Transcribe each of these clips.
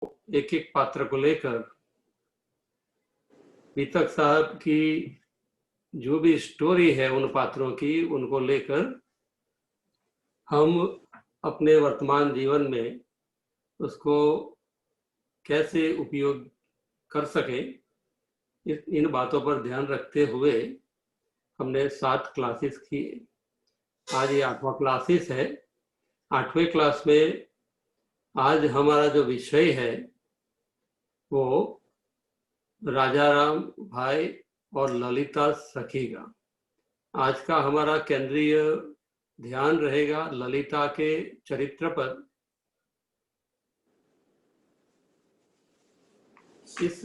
एक एक पात्र को लेकर बीतक साहब की जो भी स्टोरी है उन पात्रों की, उनको लेकर हम अपने वर्तमान जीवन में उसको कैसे उपयोग कर सके, इन बातों पर ध्यान रखते हुए हमने 7 क्लासेस की। आज ये 8वां क्लासेस है। 8वें क्लास में आज हमारा जो विषय है वो राजा राम भाई और ललिता सखी का। आज का हमारा केंद्रीय ध्यान रहेगा ललिता के चरित्र पर। इस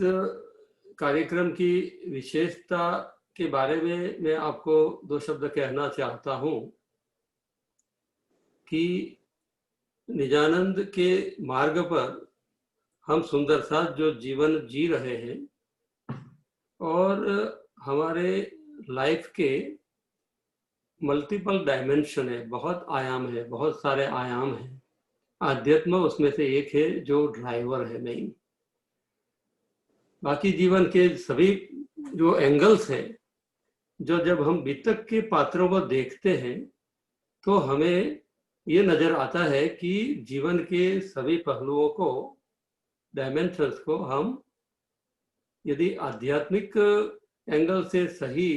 कार्यक्रम की विशेषता के बारे में मैं आपको 2 शब्द कहना चाहता हूं कि निजानंद के मार्ग पर हम सुंदर सा जो जीवन जी रहे हैं और हमारे लाइफ के मल्टीपल डायमेंशन है, बहुत आयाम है, बहुत सारे आयाम हैं। आध्यात्म उसमें से एक है जो ड्राइवर है मेन। बाकी जीवन के सभी जो एंगल्स हैं, जो जब हम बीतक के पात्रों को देखते हैं तो हमें ये नजर आता है कि जीवन के सभी पहलुओं को, डायमेंशंस को हम यदि आध्यात्मिक एंगल से सही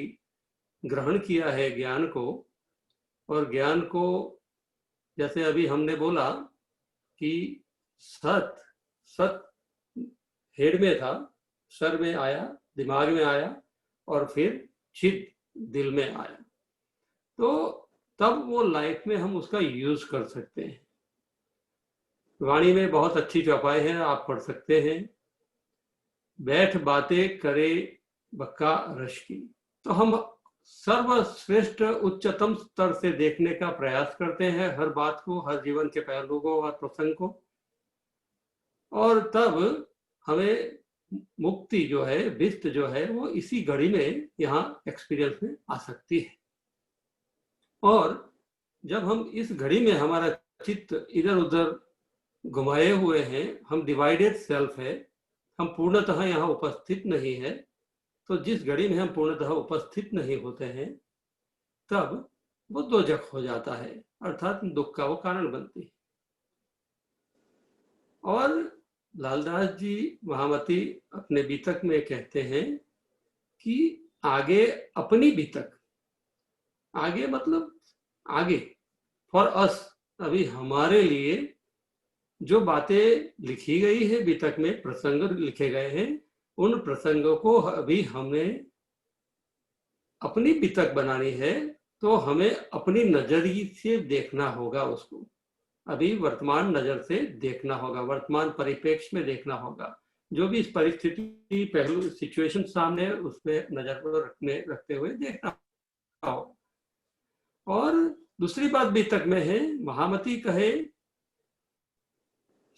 ग्रहण किया है ज्ञान को, और ज्ञान को जैसे अभी हमने बोला कि सत हेड में था, सर में आया, दिमाग में आया और फिर चित दिल में आया, तो तब वो लाइफ में हम उसका यूज कर सकते हैं। वाणी में बहुत अच्छी चौपाई है, आप पढ़ सकते हैं। बैठ बातें करे बक्का रश की। तो हम सर्वश्रेष्ठ उच्चतम स्तर से देखने का प्रयास करते हैं हर बात को, हर जीवन के पहलू को, हर प्रसंग को, और तब हमें मुक्ति जो है, विस्त जो है, वो इसी घड़ी में यहाँ एक्सपीरियंस में आ सकती है। और जब हम इस घड़ी में हमारा चित्त इधर उधर घुमाए हुए हैं, हम डिवाइडेड सेल्फ है, हम पूर्णतः यहाँ उपस्थित नहीं है, तो जिस घड़ी में हम पूर्णतः उपस्थित नहीं होते हैं तब वो दोजख हो जाता है, अर्थात दुख का वो कारण बनती है। और लालदास जी महामती अपने बीतक में कहते हैं कि आगे अपनी बीतक, आगे मतलब आगे फॉर अस, अभी हमारे लिए जो बातें लिखी गई है बीतक में, प्रसंग लिखे गए हैं, उन प्रसंगों को अभी हमें अपनी बीतक बनानी है, तो हमें अपनी नजरिए से देखना होगा उसको, अभी वर्तमान नजर से देखना होगा, वर्तमान परिप्रेक्ष्य में देखना होगा। जो भी इस परिस्थिति पहलू सिचुएशन सामने है उसमें नजर को रखते हुए देखना होगा। और दूसरी बात बीतक में है, महामती कहे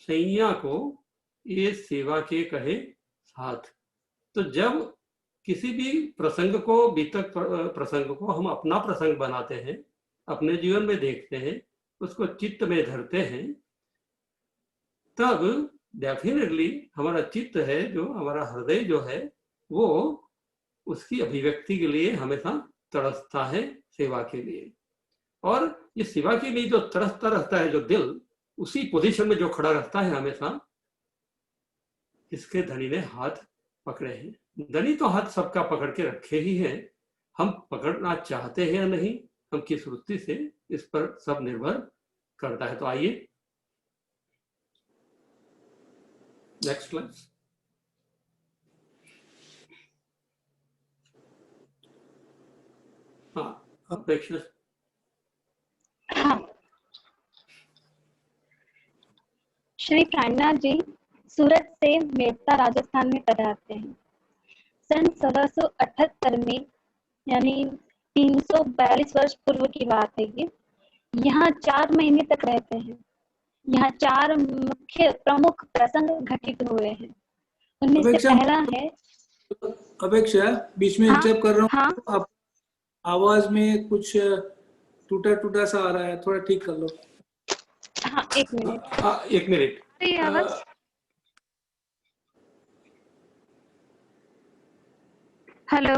सैया को ये सेवा के कहे साथ। तो जब किसी भी प्रसंग को, बीतक प्रसंग को हम अपना प्रसंग बनाते हैं, अपने जीवन में देखते हैं, उसको चित्त में धरते हैं, तब डेफिनेटली हमारा चित्त है, जो हमारा हृदय जो है, वो उसकी अभिव्यक्ति के लिए हमेशा तरसता है, सेवा के लिए। और ये सेवा के लिए जो तरसता रहता है, जो दिल उसी पोजीशन में जो खड़ा रहता है हमेशा, इसके धनी ने हाथ पकड़े हैं। धनी तो हाथ सबका पकड़ के रखे ही है, हम पकड़ना चाहते हैं या नहीं, हम किस वृत्ति से, इस पर सब निर्भर करता है। तो आइए नेक्स्ट क्लास। हाँ, अपेक्षा। श्री प्राणनाथ जी सूरत से मेड़ता राजस्थान में पधारते हैं। सन 1678 में, यानी 342 वर्ष पूर्व की बात है ये। यहाँ 4 महीने तक रहते हैं। यहाँ 4 मुख्य प्रमुख प्रसंग घटित हुए हैं। उनमें से पहला है, अपेक्षा बीच में इंटरप्ट कर रहा हूँ। हाँ? आप आवाज में कुछ टूटा टूटा सा आ रहा है, थोड़ा ठीक कर लो। हाँ, एक मिनट। एक मिनट। हेलो,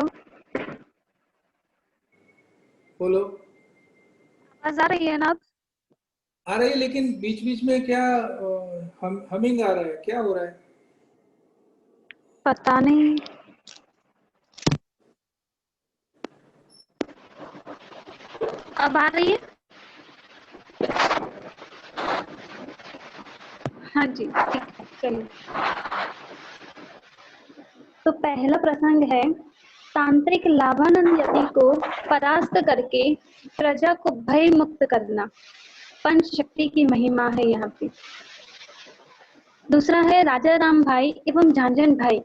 बोलो। आवाज आ रही है ना? आ रही है, लेकिन बीच बीच में क्या हमिंग आ रहा है, क्या हो रहा है? पता नहीं। अब आ रही है? हाँ जी, ठीक है, चलिए। तो पहला प्रसंग है, तांत्रिक लाभानंद यति को परास्त करके प्रजा को भय मुक्त करना। पंच शक्ति की महिमा है यहाँ पे। दूसरा है, राजा राम भाई एवं झांझन भाई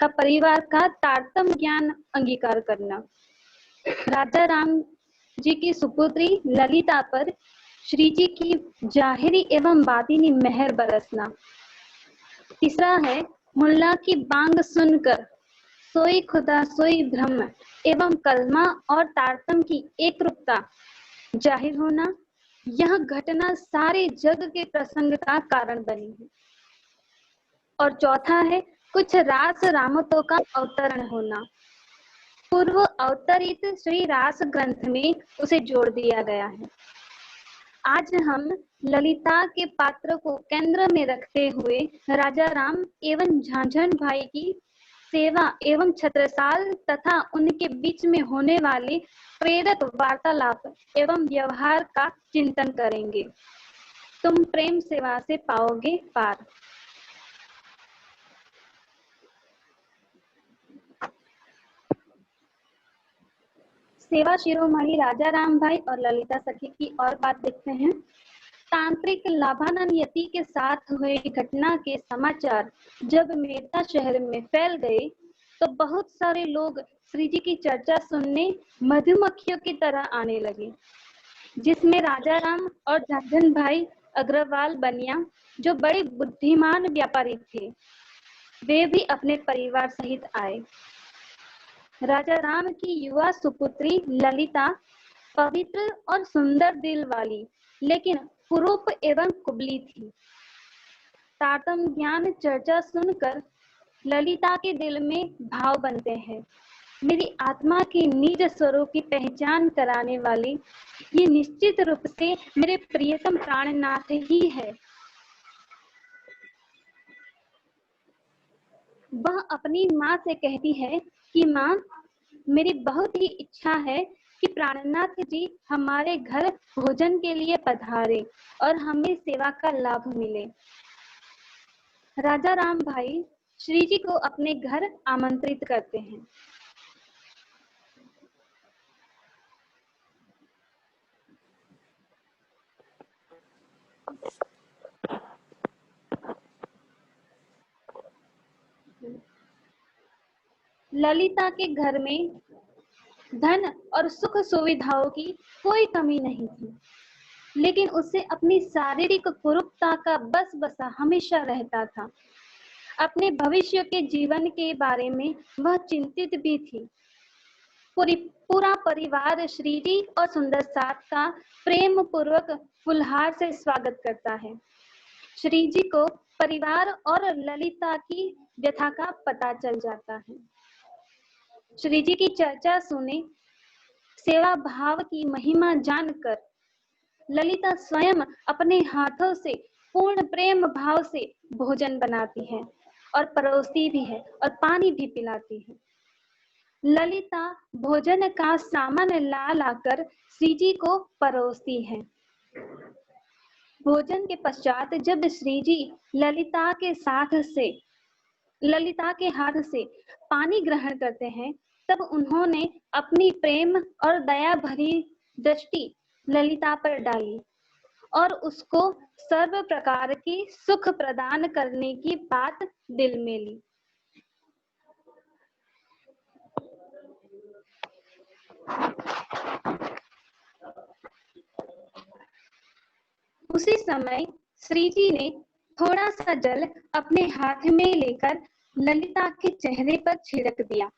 का परिवार का तारतम्य ज्ञान अंगीकार करना। राजा राम जी की सुपुत्री ललिता पर श्री जी की जाहिरी एवं बातिनी मेहर बरसना। तीसरा है, मुल्ला की बांग सुनकर सोई खुदा सोई ब्रह्म एवं कलमा और तारतम की एकरूपता जाहिर होना। यह घटना सारे जग के प्रसंग का कारण बनी है। और चौथा है, कुछ रास रामतों का अवतरण होना। पूर्व अवतरित श्री रास ग्रंथ में उसे जोड़ दिया गया है। आज हम ललिता के पात्र को केंद्र में रखते हुए राजा राम एवं झांझन भाई की सेवा एवं छत्रसाल तथा उनके बीच में होने वाले प्रेरक वार्तालाप एवं व्यवहार का चिंतन करेंगे। तुम प्रेम सेवा से पाओगे पार। सेवा शिरोमणि राजा राम भाई और ललिता सखी की और बात देखते हैं। तांत्रिक लाभानंद यति के साथ हुए घटना के समाचार जब मेरता शहर में फैल गए तो बहुत सारे लोग श्री जी की चर्चा सुनने मधुमक्खियों की तरह आने लगे, जिसमें राजा राम और झांझन भाई अग्रवाल बनिया, जो बड़े बुद्धिमान व्यापारी थे, वे भी अपने परिवार सहित आए। राजा राम की युवा सुपुत्री ललिता पवित्र और सुंदर दिल वाली लेकिन कुरूप एवं कुबली थी। तारतम ज्ञान चर्चा सुनकर ललिता के दिल में भाव बनते हैं, मेरी आत्मा के निज स्वरूप की पहचान कराने वाले ये निश्चित रूप से मेरे प्रियतम प्राणनाथ ही है। वह अपनी माँ से कहती है कि माँ, मेरी बहुत ही इच्छा है कि प्राणनाथ जी हमारे घर भोजन के लिए पधारे और हमें सेवा का लाभ मिले। राजा राम भाई श्री जी को अपने घर आमंत्रित करते हैं। ललिता के घर में धन और सुख सुविधाओं की कोई कमी नहीं थी, लेकिन उसे अपनी शारीरिक कुरूपता का बस बसा हमेशा रहता था। अपने भविष्य के जीवन के बारे में वह चिंतित भी थी। पूरा परिवार श्री जी और सुंदर साथ का प्रेम पूर्वक फुलहार से स्वागत करता है। श्री जी को परिवार और ललिता की व्यथा का पता चल जाता है। श्री जी की चर्चा सुने, सेवा भाव की महिमा जानकर ललिता स्वयं अपने हाथों से पूर्ण प्रेम भाव से भोजन बनाती है और परोसती भी है और पानी भी पिलाती है। ललिता भोजन का सामान ला लाकर श्री जी को परोसती है। भोजन के पश्चात जब श्री जी ललिता के हाथ से पानी ग्रहण करते हैं, तब उन्होंने अपनी प्रेम और दया भरी दृष्टि ललिता पर डाली और उसको सर्व प्रकार की सुख प्रदान करने की बात दिल में ली। उसी समय श्री जी ने थोड़ा सा जल अपने हाथ में लेकर ललिता के चेहरे पर छिड़क दिया।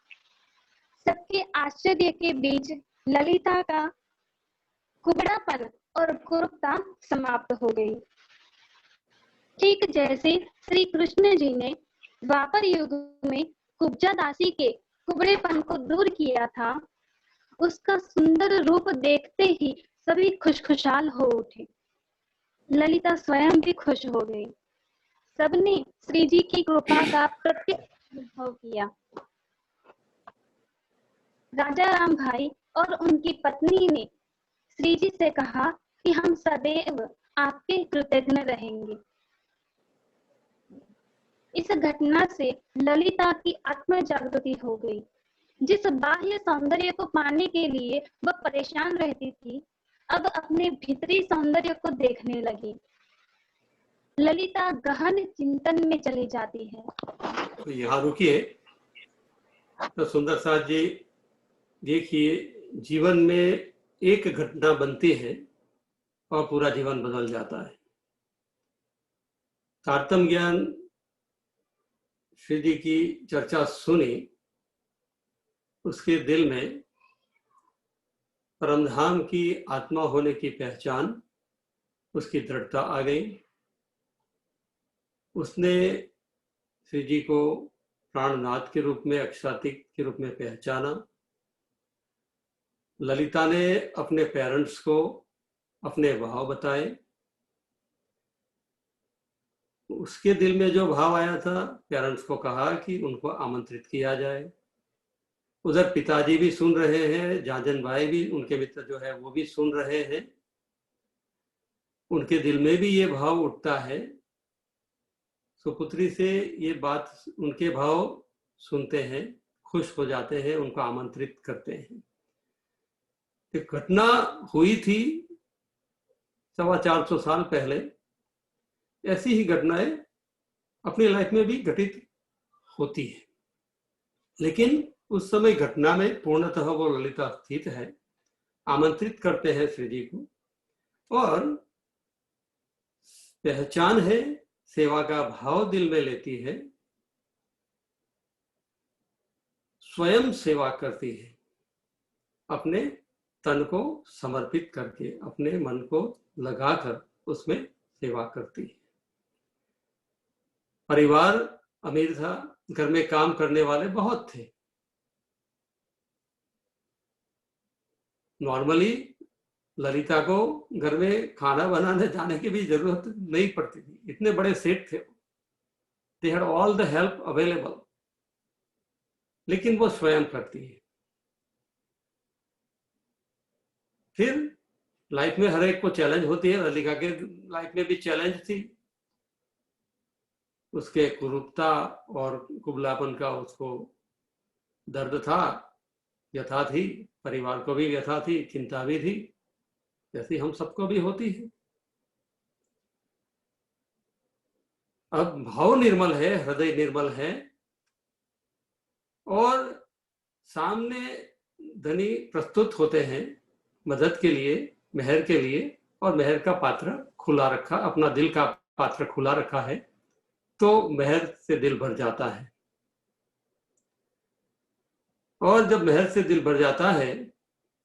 सबके आश्चर्य के बीच ललिता का कुबड़ापन और कुरूपता समाप्त हो गई। ठीक जैसे श्री कृष्ण जी ने द्वापर युग में कुब्जा दासी के कुबड़ेपन को दूर किया था, उसका सुंदर रूप देखते ही सभी खुशखुशाल हो उठे। ललिता स्वयं भी खुश हो गई। सबने श्री जी की कृपा का प्रत्यक्ष अनुभव किया। राजा राम भाई और उनकी पत्नी ने श्री जी से कहा कि हम सदैव आपके कृतज्ञ रहेंगे। इस घटना से ललिता की आत्म जागृति हो गई। जिस बाह्य सौंदर्य को पाने के लिए वह परेशान रहती थी, अब अपने भीतरी सौंदर्य को देखने लगी। ललिता गहन चिंतन में चली जाती है। तो यहाँ रुकिए। तो सुंदर साथ जी देखिए, जीवन में एक घटना बनती है और पूरा जीवन बदल जाता है। तारतम्य ज्ञान श्री जी की चर्चा सुनी, उसके दिल में परमधाम की आत्मा होने की पहचान, उसकी दृढ़ता आ गई। उसने श्री जी को प्राणनाथ के रूप में, अक्षातिक के रूप में पहचाना। ललिता ने अपने पेरेंट्स को अपने भाव बताए। उसके दिल में जो भाव आया था, पेरेंट्स को कहा कि उनको आमंत्रित किया जाए। उधर पिताजी भी सुन रहे हैं, जाजन भाई भी, उनके मित्र जो है वो भी सुन रहे हैं। उनके दिल में भी ये भाव उठता है। सुपुत्री से ये बात, उनके भाव सुनते हैं, खुश हो जाते हैं, उनको आमंत्रित करते हैं। एक घटना हुई थी 450 साल पहले। ऐसी ही घटनाएं अपनी लाइफ में भी घटित होती है, लेकिन उस समय घटना में पूर्णतः वो ललिता स्थित है। आमंत्रित करते हैं श्री जी को, और पहचान है, सेवा का भाव दिल में लेती है, स्वयं सेवा करती है, अपने तन को समर्पित करके, अपने मन को लगाकर उसमें सेवा करती है। परिवार अमीर था, घर में काम करने वाले बहुत थे। नॉर्मली ललिता को घर में खाना बनाने जाने की भी जरूरत नहीं पड़ती थी, इतने बड़े सेठ थे। They had all the help available, लेकिन वो स्वयं करती है। फिर लाइफ में हर एक को चैलेंज होती है। ललिता के लाइफ में भी चैलेंज थी। उसके कुरूपता और कुबलापन का उसको दर्द था, व्यथा थी। परिवार को भी व्यथा थी, चिंता भी थी, जैसी हम सबको भी होती है। अब भाव निर्मल है, हृदय निर्मल है, और सामने धनी प्रस्तुत होते हैं मदद के लिए, मेहर के लिए, और मेहर का पात्र खुला रखा, अपना दिल का पात्र खुला रखा है, तो मेहर से दिल भर जाता है। और जब मेहर से दिल भर जाता है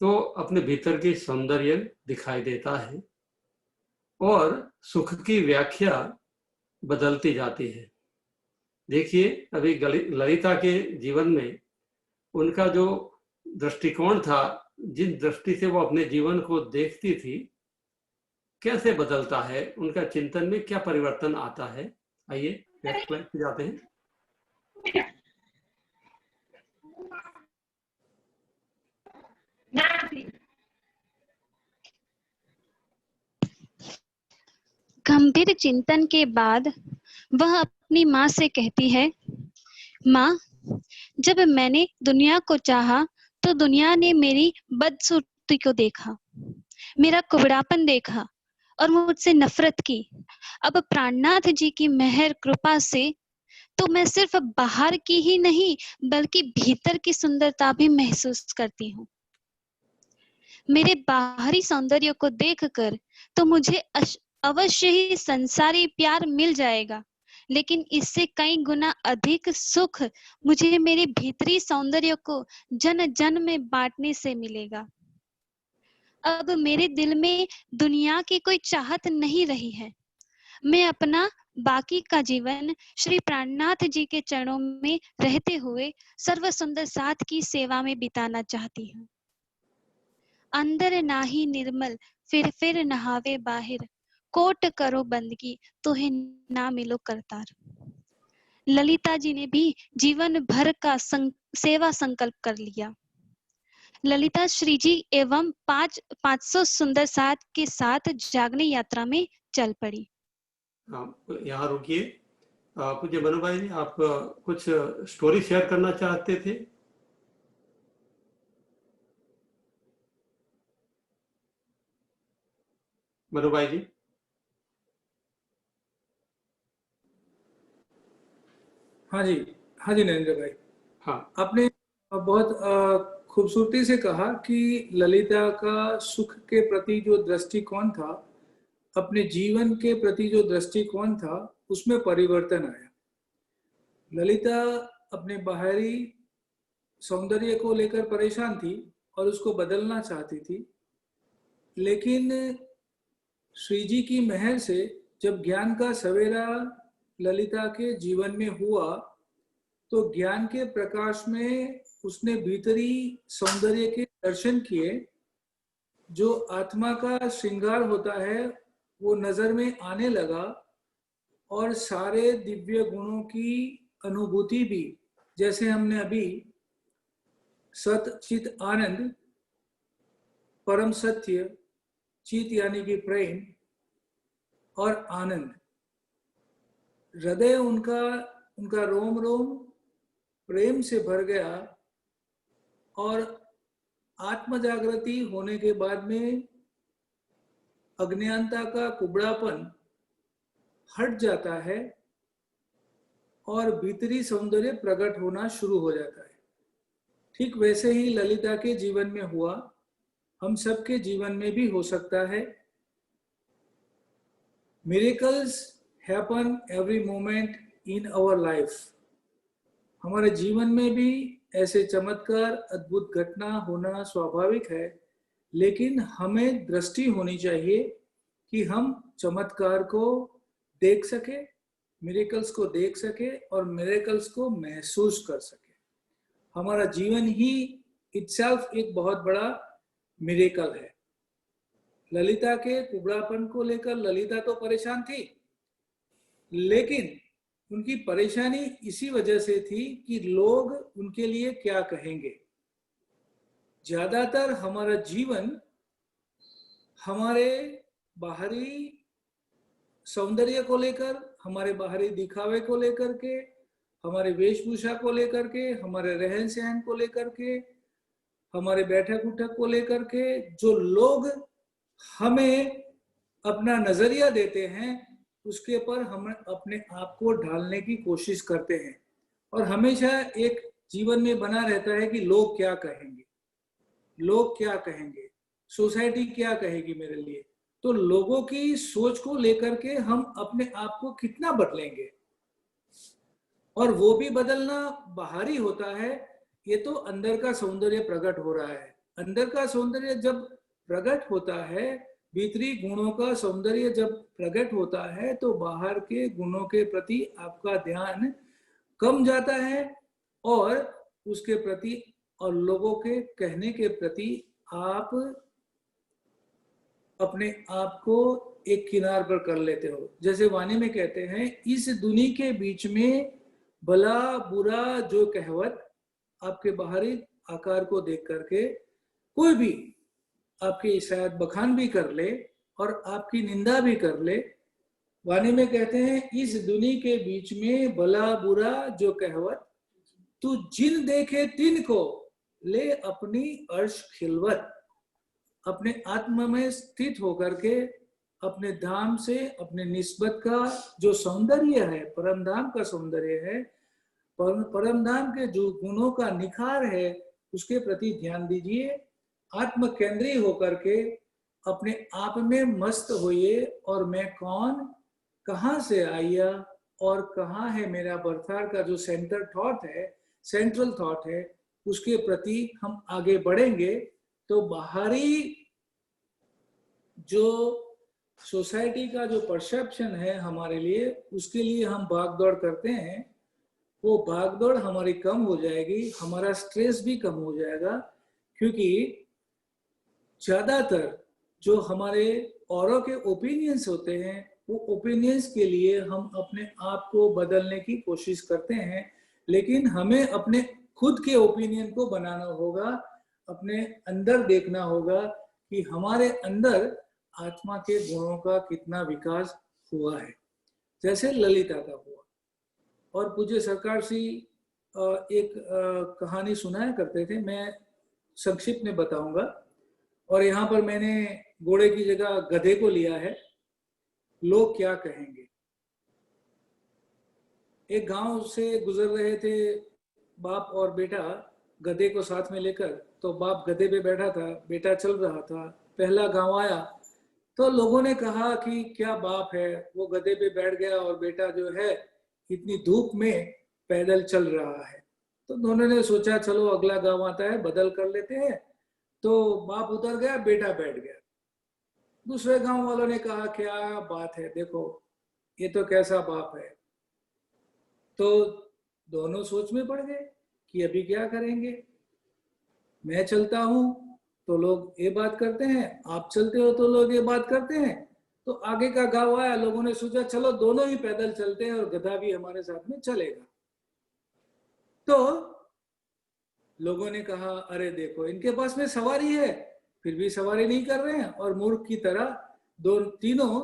तो अपने भीतर की सौंदर्य दिखाई देता है, और सुख की व्याख्या बदलती जाती है। देखिए, अभी ललिता के जीवन में उनका जो दृष्टिकोण था, जिन दृष्टि से वो अपने जीवन को देखती थी, कैसे बदलता है, उनका चिंतन में क्या परिवर्तन आता है। आइए नेक्स्ट स्लाइड पे जाते हैं। गंभीर चिंतन के बाद वह अपनी माँ से कहती है, माँ, जब मैंने दुनिया को चाहा तो दुनिया ने मेरी बदसूरती को देखा, मेरा कुबड़ापन देखा और मुझसे नफरत की। अब प्राणनाथ जी की मेहर कृपा से तो मैं सिर्फ बाहर की ही नहीं बल्कि भीतर की सुंदरता भी महसूस करती हूँ। मेरे बाहरी सौंदर्य को देखकर तो मुझे अवश्य ही संसारी प्यार मिल जाएगा, लेकिन इससे कई गुना अधिक सुख मुझे मेरे भीतरी सौंदर्य को जन जन में बांटने से मिलेगा। अब मेरे दिल में दुनिया की कोई चाहत नहीं रही है। मैं अपना बाकी का जीवन श्री प्राणनाथ जी के चरणों में रहते हुए सर्व सुंदर साथ की सेवा में बिताना चाहती हूँ। अंदर नाही निर्मल फिर नहावे बाहिर, कोट करो बंदगी तोहे ना मिलो करतार। ललिता जी ने भी जीवन भर का सेवा संकल्प कर लिया। ललिता श्री जी एवं 500 सुंदर साथ के साथ जागने यात्रा में चल पड़ी। यहाँ रुकिए। पूज्य मनु भाई जी, आप कुछ स्टोरी शेयर करना चाहते थे? मनु भाई जी। हाँ जी, हाँ जी नरेंद्र भाई। हाँ, आपने बहुत खूबसूरती से कहा कि ललिता का सुख के प्रति जो दृष्टिकोण था, अपने जीवन के प्रति जो दृष्टिकोण था, उसमें परिवर्तन आया। ललिता अपने बाहरी सौंदर्य को लेकर परेशान थी और उसको बदलना चाहती थी, लेकिन श्री जी की मेहर से जब ज्ञान का सवेरा ललिता के जीवन में हुआ, तो ज्ञान के प्रकाश में उसने भीतरी सौंदर्य के दर्शन किए। जो आत्मा का श्रृंगार होता है वो नजर में आने लगा, और सारे दिव्य गुणों की अनुभूति भी, जैसे हमने अभी सत चित आनंद, परम सत्य, चित यानी कि प्रेम और आनंद, हृदय उनका रोम रोम प्रेम से भर गया। और आत्म जागृति होने के बाद में अज्ञानता का कुबड़ापन हट जाता है और भीतरी सौंदर्य प्रकट होना शुरू हो जाता है। ठीक वैसे ही ललिता के जीवन में हुआ, हम सबके जीवन में भी हो सकता है। Miracles happen every moment in our life. हमारे जीवन में भी ऐसे चमत्कार, अद्भुत घटना होना स्वाभाविक है, लेकिन हमें दृष्टि होनी चाहिए कि हम चमत्कार को देख सके, मिरेकल्स को देख सके और मिरेकल्स को महसूस कर सके। हमारा जीवन ही इटसेल्फ एक बहुत बड़ा मिरेकल है। ललिता के कुबड़ापन को लेकर ललिता तो परेशान थी, लेकिन उनकी परेशानी इसी वजह से थी कि लोग उनके लिए क्या कहेंगे। ज्यादातर हमारा जीवन हमारे बाहरी सौंदर्य को लेकर, हमारे बाहरी दिखावे को लेकर के, हमारे वेशभूषा को लेकर के, हमारे रहन सहन को लेकर के, हमारे बैठक उठक को लेकर के, जो लोग हमें अपना नजरिया देते हैं उसके पर हम अपने आप को ढालने की कोशिश करते हैं। और हमेशा एक जीवन में बना रहता है कि लोग क्या कहेंगे, लोग क्या कहेंगे, सोसाइटी क्या कहेगी मेरे लिए। तो लोगों की सोच को लेकर के हम अपने आप को कितना बदलेंगे, और वो भी बदलना बाहरी होता है। ये तो अंदर का सौंदर्य प्रकट हो रहा है। अंदर का सौंदर्य जब प्रकट होता है, भीतरी गुणों का सौंदर्य जब प्रकट होता है, तो बाहर के गुणों के प्रति आपका ध्यान कम जाता है और उसके प्रति और लोगों के कहने के प्रति आप अपने आप को एक किनार पर कर लेते हो। जैसे वाणी में कहते हैं, इस दुनिया के बीच में भला बुरा जो कहवत, आपके बाहरी आकार को देख करके कोई भी आपकी शायद बखान भी कर ले और आपकी निंदा भी कर ले। वाणी में कहते हैं, इस दुनिया के बीच में भला बुरा जो कहवत, तू जिन देखे तिन को ले अपनी अर्श खिलवत। अपने आत्मा में स्थित होकर के अपने धाम से, अपने निस्बत का जो सौंदर्य है, परम धाम का सौंदर्य है, परम धाम के जो गुणों का निखार है, उसके प्रति ध्यान दीजिए। आत्म केंद्रीय होकर के अपने आप में मस्त होइए, और मैं कौन, कहाँ से आया और कहाँ है मेरा बर्थार का जो सेंटर थॉट है, सेंट्रल थॉट है, उसके प्रति हम आगे बढ़ेंगे। तो बाहरी जो सोसाइटी का जो परसेप्शन है हमारे लिए, उसके लिए हम भाग दौड़ करते हैं, वो भाग दौड़ हमारी कम हो जाएगी, हमारा स्ट्रेस भी कम हो जाएगा। क्योंकि ज्यादातर जो हमारे औरों के ओपिनियंस होते हैं, वो ओपिनियंस के लिए हम अपने आप को बदलने की कोशिश करते हैं, लेकिन हमें अपने खुद के ओपिनियन को बनाना होगा, अपने अंदर देखना होगा कि हमारे अंदर आत्मा के गुणों का कितना विकास हुआ है, जैसे ललिता का हुआ। और पूज्य सरकार श्री एक कहानी सुनाया करते थे, मैं संक्षिप्त में बताऊंगा। और यहाँ पर मैंने घोड़े की जगह गधे को लिया है। लोग क्या कहेंगे। एक गांव से गुजर रहे थे बाप और बेटा गधे को साथ में लेकर। तो बाप गधे पे बैठा था, बेटा चल रहा था। पहला गांव आया तो लोगों ने कहा कि क्या बाप है, वो गधे पे बैठ गया और बेटा जो है इतनी धूप में पैदल चल रहा है। तो दोनों ने सोचा चलो अगला गांव आता है, बदल कर लेते हैं। तो बाप उतर गया, बेटा बैठ गया। दूसरे गांव वालों ने कहा क्या बात है, देखो ये तो कैसा बाप है। तो दोनों सोच में पड़ गए कि अभी क्या करेंगे। मैं चलता हूं तो लोग ये बात करते हैं, आप चलते हो तो लोग ये बात करते हैं। तो आगे का गांव आया, लोगों ने सोचा चलो दोनों ही पैदल चलते हैं और गधा भी हमारे साथ में चलेगा। तो लोगों ने कहा अरे देखो इनके पास में सवारी है, फिर भी सवारी नहीं कर रहे हैं, और मूर्ख की तरह तीनों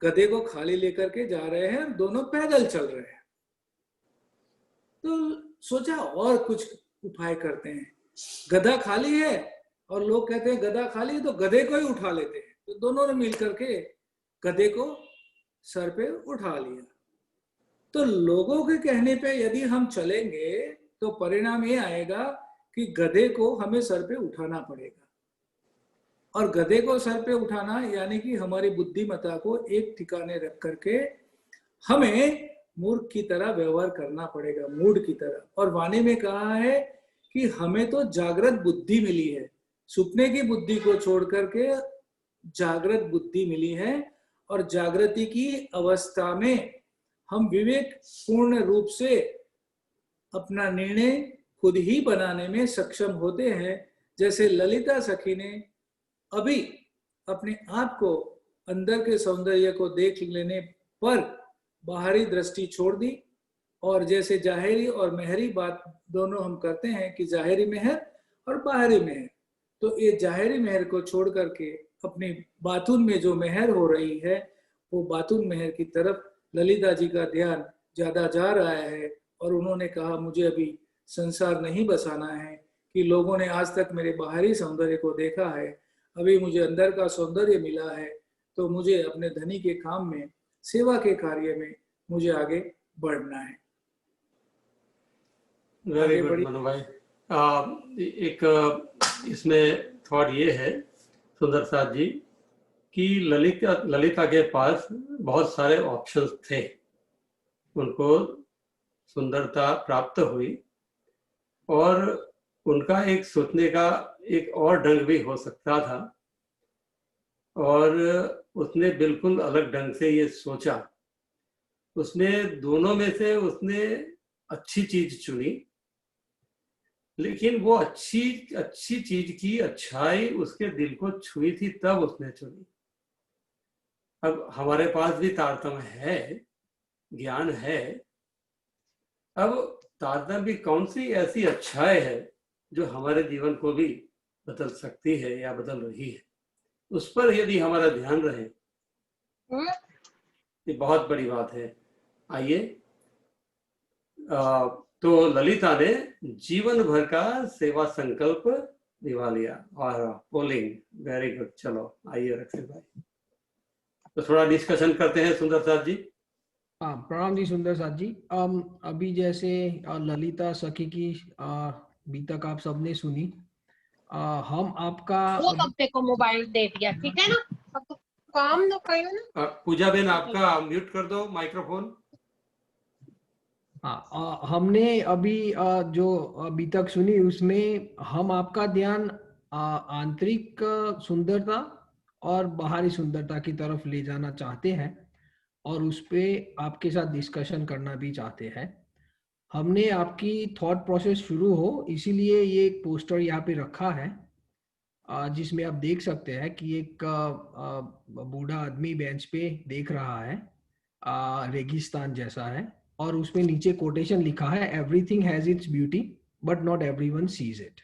गधे को खाली लेकर के जा रहे हैं, दोनों पैदल चल रहे हैं। तो सोचा और कुछ उपाय करते हैं। गधा खाली है और लोग कहते हैं गधा खाली है, तो गधे को ही उठा लेते हैं। तो दोनों ने मिलकर के गधे को सर पे उठा लिया। तो लोगों के कहने पे यदि हम चलेंगे तो परिणाम ये आएगा कि गधे को हमें सर पे उठाना पड़ेगा। और गधे को सर पे उठाना यानी कि हमारी बुद्धिमत्ता को एक ठिकाने रख करके हमें मूर्ख की तरह व्यवहार करना पड़ेगा, मूड की तरह। और वाणी में कहा है कि हमें तो जागृत बुद्धि मिली है, सुपने की बुद्धि को छोड़ करके जागृत बुद्धि मिली है। और जागृति की अवस्था में हम विवेक पूर्ण रूप से अपना निर्णय खुद ही बनाने में सक्षम होते हैं। जैसे ललिता सखी ने अभी अपने आप को, अंदर के सौंदर्य को देख लेने पर बाहरी दृष्टि छोड़ दी। और जैसे जाहिरी और महरी बात दोनों हम करते हैं कि जाहिरी मेहर और बाहरी मेहर, तो ये जाहिरी मेहर को छोड़ करके अपनी बातून में जो मेहर हो रही है, वो बातून मेहर की तरफ ललिता जी का ध्यान ज्यादा जा रहा है। और उन्होंने कहा मुझे अभी संसार नहीं बसाना है कि लोगों ने आज तक मेरे बाहरी सौंदर्य को देखा है, अभी मुझे अंदर का सौंदर्य मिला है, तो मुझे अपने धनी के काम में, सेवा के कार्य में मुझे आगे बढ़ना है। वेरी गुड मनु भाई। एक इसमें थॉट ये है सुंदर साथ जी कि ललिता के पास बहुत सारे ऑप्शंस थे। उनको सुंदरता प्राप्त हुई और उनका एक सोचने का एक और ढंग भी हो सकता था, और उसने बिल्कुल अलग ढंग से ये सोचा। उसने दोनों में से उसने अच्छी चीज चुनी, लेकिन वो अच्छी चीज की अच्छाई उसके दिल को छुई थी, तब उसने चुनी। अब हमारे पास भी तारतम्य है, ज्ञान है। अब तारतम्य भी कौन सी ऐसी अच्छाई है जो हमारे जीवन को भी बदल सकती है या बदल रही है, उस पर यदि हमारा ध्यान रहे, ये बहुत बड़ी बात है। आइए, तो ललिता ने जीवन भर का सेवा संकल्प निभा लिया। और पोलिंग, वेरी गुड। चलो आइए रक्षित भाई, तो थोड़ा डिस्कशन करते हैं सुंदर साथ जी। हाँ, प्रणाम जी सुंदर साथ जी। अभी जैसे ललिता सखी की अभी तक आप सबने सुनी। हम आपका वो तब को मोबाइल दे दिया, ठीक है ना, अब तो काम तो करो ना। पूजा बेन आपका म्यूट कर दो माइक्रोफोन। हाँ, हमने अभी जो अभी तक सुनी उसमें हम आपका ध्यान आंतरिक सुंदरता और बाहरी सुंदरता की तरफ ले जाना चाहते हैं और उस पे आपके साथ डिस्कशन करना भी चाहते हैं। हमने आपकी थॉट प्रोसेस शुरू हो इसीलिए ये एक पोस्टर यहाँ पे रखा है, जिसमें आप देख सकते हैं कि एक बूढ़ा आदमी बेंच पे देख रहा है, रेगिस्तान जैसा है, और उसमें नीचे कोटेशन लिखा है, everything has its beauty but not everyone sees it.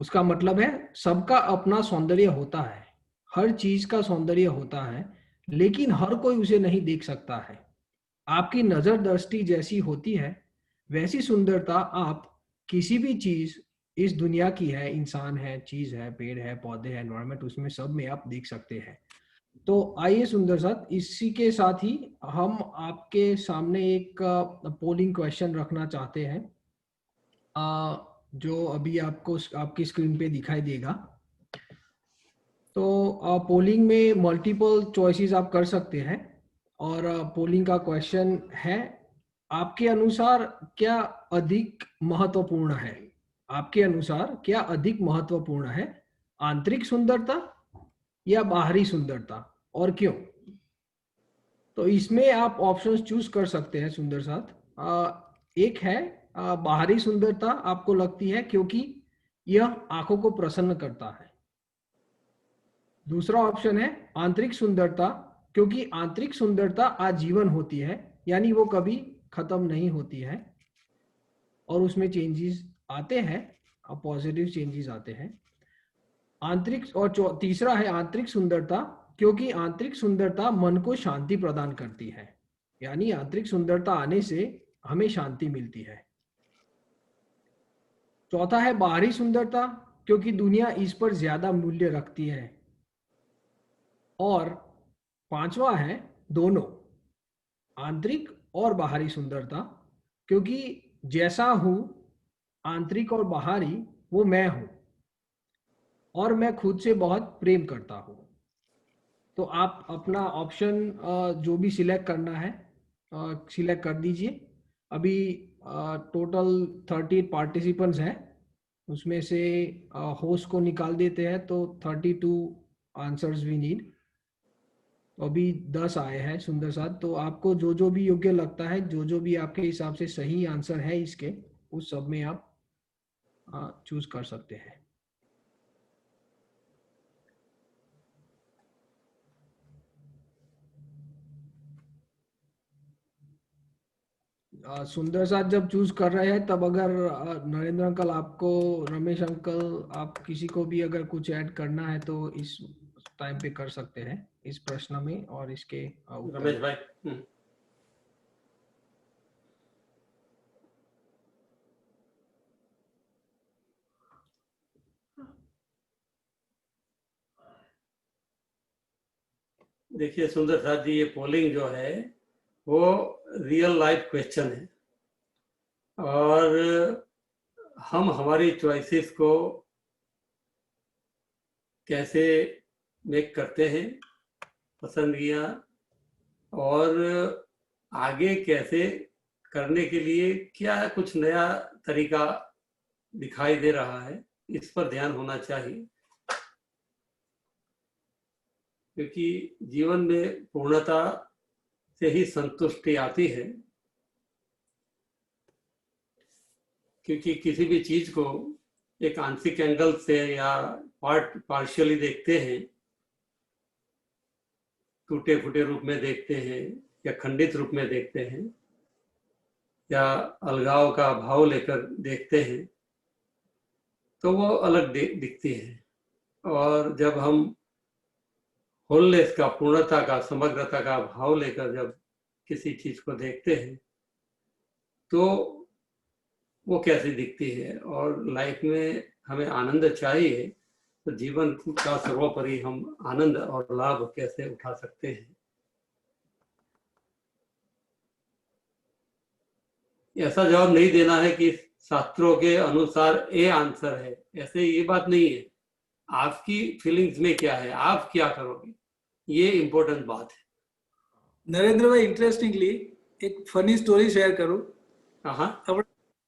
उसका मतलब है सबका अपना सौंदर्य होता है, हर चीज का सौंदर्य होता है, लेकिन हर कोई उसे नहीं देख सकता है। आपकी नजर दृष्टि जैसी होती है वैसी सुंदरता आप किसी भी चीज इस दुनिया की है, इंसान है, चीज है, पेड़ है, पौधे है, एनवायरमेंट, उसमें सब में आप देख सकते हैं। तो आइए सुंदर साथ, इसी के साथ ही हम आपके सामने एक पोलिंग क्वेश्चन रखना चाहते हैं, जो अभी आपको आपकी स्क्रीन पे दिखाई देगा। तो पोलिंग में मल्टीपल चॉइसेस आप कर सकते हैं और पोलिंग का क्वेश्चन है, आपके अनुसार क्या अधिक महत्वपूर्ण है? आपके अनुसार क्या अधिक महत्वपूर्ण है, आंतरिक सुंदरता या बाहरी सुंदरता, और क्यों? तो इसमें आप ऑप्शंस चूज कर सकते हैं सुंदर साथ। एक है बाहरी सुंदरता आपको लगती है क्योंकि यह आंखों को प्रसन्न करता है। दूसरा ऑप्शन है आंतरिक सुंदरता, क्योंकि आंतरिक सुंदरता आजीवन होती है, यानी वो कभी खत्म नहीं होती है और उसमें चेंजेस आते हैं, पॉजिटिव चेंजेस आते हैं। आंतरिक, और तीसरा है आंतरिक सुंदरता, क्योंकि आंतरिक सुंदरता मन को शांति प्रदान करती है, यानी आंतरिक सुंदरता आने से हमें शांति मिलती है। चौथा है बाहरी सुंदरता, क्योंकि दुनिया इस पर ज्यादा मूल्य रखती है। और पांचवा है दोनों, आंतरिक और बाहरी सुंदरता, क्योंकि जैसा हूं आंतरिक और बाहरी वो मैं हूं और मैं खुद से बहुत प्रेम करता हूं। तो आप अपना ऑप्शन जो भी सिलेक्ट करना है सिलेक्ट कर दीजिए। अभी टोटल 30 पार्टिसिपेंट्स हैं, उसमें से होस्ट को निकाल देते हैं तो 32 आंसर्स वी नीड। अभी 10 आए हैं सुंदर साथ। तो आपको जो जो भी योग्य लगता है, जो जो भी आपके हिसाब से सही आंसर है इसके, उस सब में आप चूज कर सकते हैं। सुंदर साथ जब चूज कर रहे हैं तब अगर नरेंद्र अंकल, आपको, रमेश अंकल, आप किसी को भी अगर कुछ ऐड करना है तो इस टाइम पे कर सकते हैं, इस प्रश्न में और इसके उत्तर। रमेश भाई। देखिए सुंदर साथ जी, ये पोलिंग जो है वो रियल लाइफ क्वेश्चन है और हम हमारी चॉइसेस को कैसे मेक करते हैं पसंदगियां, और आगे कैसे करने के लिए क्या कुछ नया तरीका दिखाई दे रहा है, इस पर ध्यान होना चाहिए। क्योंकि जीवन में पूर्णता से ही संतुष्टि आती है, क्योंकि किसी भी चीज को एक आंशिक एंगल से या पार्शियली देखते हैं, टूटे फूटे रूप में देखते हैं या खंडित रूप में देखते हैं या अलगाव का भाव लेकर देखते हैं, तो वो अलग दिखती है। और जब हम होलनेस का, पूर्णता का, समग्रता का भाव लेकर जब किसी चीज को देखते हैं तो वो कैसी दिखती है, और लाइफ में हमें आनंद चाहिए तो जीवन का सर्वोपरि हम आनंद और लाभ कैसे उठा सकते हैं। ऐसा जवाब नहीं देना है कि शास्त्रों के अनुसार ए आंसर है, ऐसे ये बात नहीं है। आपकी फीलिंग्स में क्या है, आप क्या करोगे, ये इम्पोर्टेंट बात है। नरेंद्र भाई, इंटरेस्टिंगली एक फनी स्टोरी शेयर करूं। हाँ,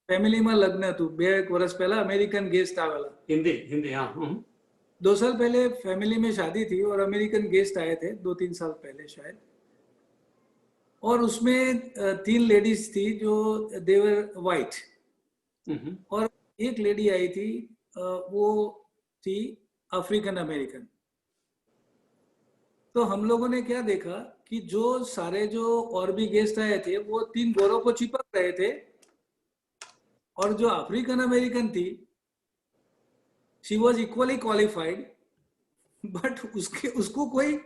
फैमिली में लग्न હતું 2 વર્ષ પહેલા, અમેરિકન ગેસ્ટ આવેલા. हिंदी हाँ। 2 साल पहले फैमिली में शादी थी और अमेरिकन गेस्ट आए थे 2-3 साल पहले शायद, और उसमें 3 लेडीज थी जो देवर वाइट, और एक लेडी आई थी वो थी अफ्रीकन अमेरिकन। तो हम लोगों ने क्या देखा कि जो सारे जो और भी गेस्ट आए थे वो 3 गोरों को चिपक रहे थे, और जो अफ्रीकन अमेरिकन थी she was equally qualified, but उसको कोई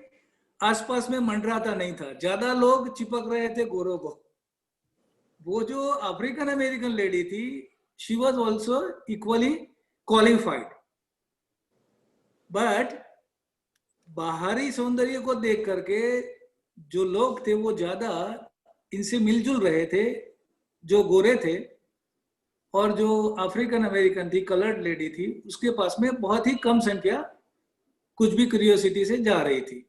आसपास में मंडराता नहीं था, ज्यादा लोग चिपक रहे थे गोरों को। वो जो अफ्रीकन अमेरिकन लेडी थी she was also equally qualified, but बाहरी सौंदर्य को देख करके जो लोग थे वो ज्यादा इनसे मिलजुल रहे थे, जो गोरे थे, और जो अफ्रीकन अमेरिकन थी, कलर्ड लेडी थी, उसके पास में बहुत ही कम संख्या कुछ भी क्यूरियोसिटी से जा रही थी।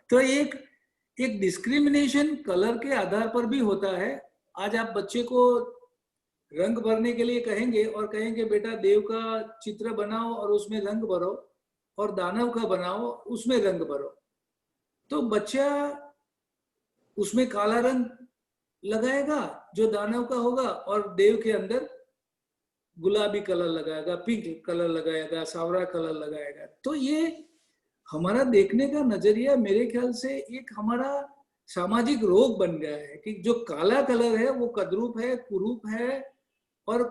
तो एक डिस्क्रिमिनेशन कलर के आधार पर भी होता है। आज आप बच्चे को रंग भरने के लिए कहेंगे और कहेंगे बेटा देव का चित्र बनाओ और उसमें रंग भरो, और दानव का बनाओ उसमें रंग भरो, तो बच्चा उसमें काला रंग लगाएगा जो दानव का होगा, और देव के अंदर गुलाबी कलर लगाएगा, पिंक कलर लगाएगा, सावरा कलर लगाएगा। तो ये हमारा देखने का नजरिया मेरे ख्याल से एक हमारा सामाजिक रोग बन गया है कि जो काला कलर है वो कद्रूप है, कुरूप है और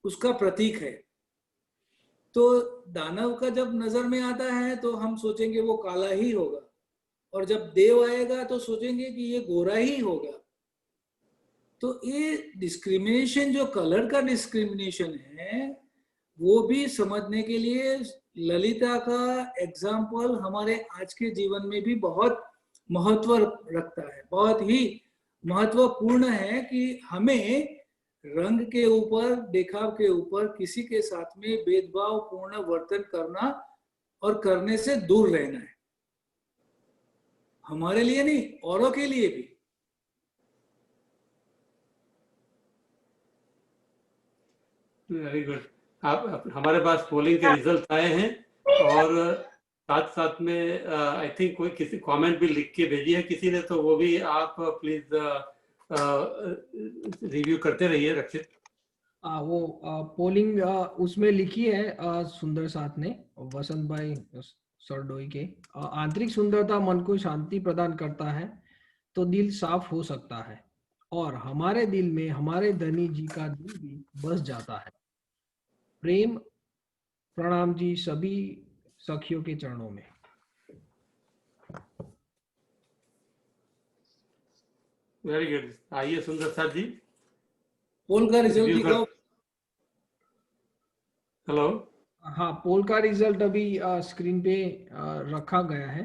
उसका प्रतीक है। तो दानव का जब नजर में आता है तो हम सोचेंगे वो काला ही होगा, और जब देव आएगा तो सोचेंगे कि ये गोरा ही होगा। तो ये डिस्क्रिमिनेशन, जो कलर का डिस्क्रिमिनेशन है, वो भी समझने के लिए ललिता का एग्जाम्पल हमारे आज के जीवन में भी बहुत महत्व रखता है, बहुत ही महत्वपूर्ण है कि हमें रंग के ऊपर, देखाव के ऊपर किसी के साथ में भेदभाव पूर्ण वर्तन करना और करने से दूर रहना है, हमारे लिए नहीं औरों के लिए भी। Very good. आप हमारे पास पोलिंग के रिजल्ट आए हैं, और साथ साथ में आई थिंक कोई किसी कमेंट भी लिख के भेजी है किसी ने, तो वो भी आप प्लीज रिव्यू करते रहिए रक्षित। वो पोलिंग उसमें लिखी है सुंदर साथ ने, वसंत भाई सरडोई के, आंतरिक सुंदरता मन को शांति प्रदान करता है तो दिल साफ हो सकता है, और हमारे दिल में हमारे धनी जी का दिल भी बस जाता है। प्रेम प्रणाम जी सभी सखियों के चरणों में। Very good. आइए सुंदर साथ जी, पोल का रिजल्ट दिखाओ। हेलो। हाँ, पोल का रिजल्ट अभी स्क्रीन पे रखा गया है।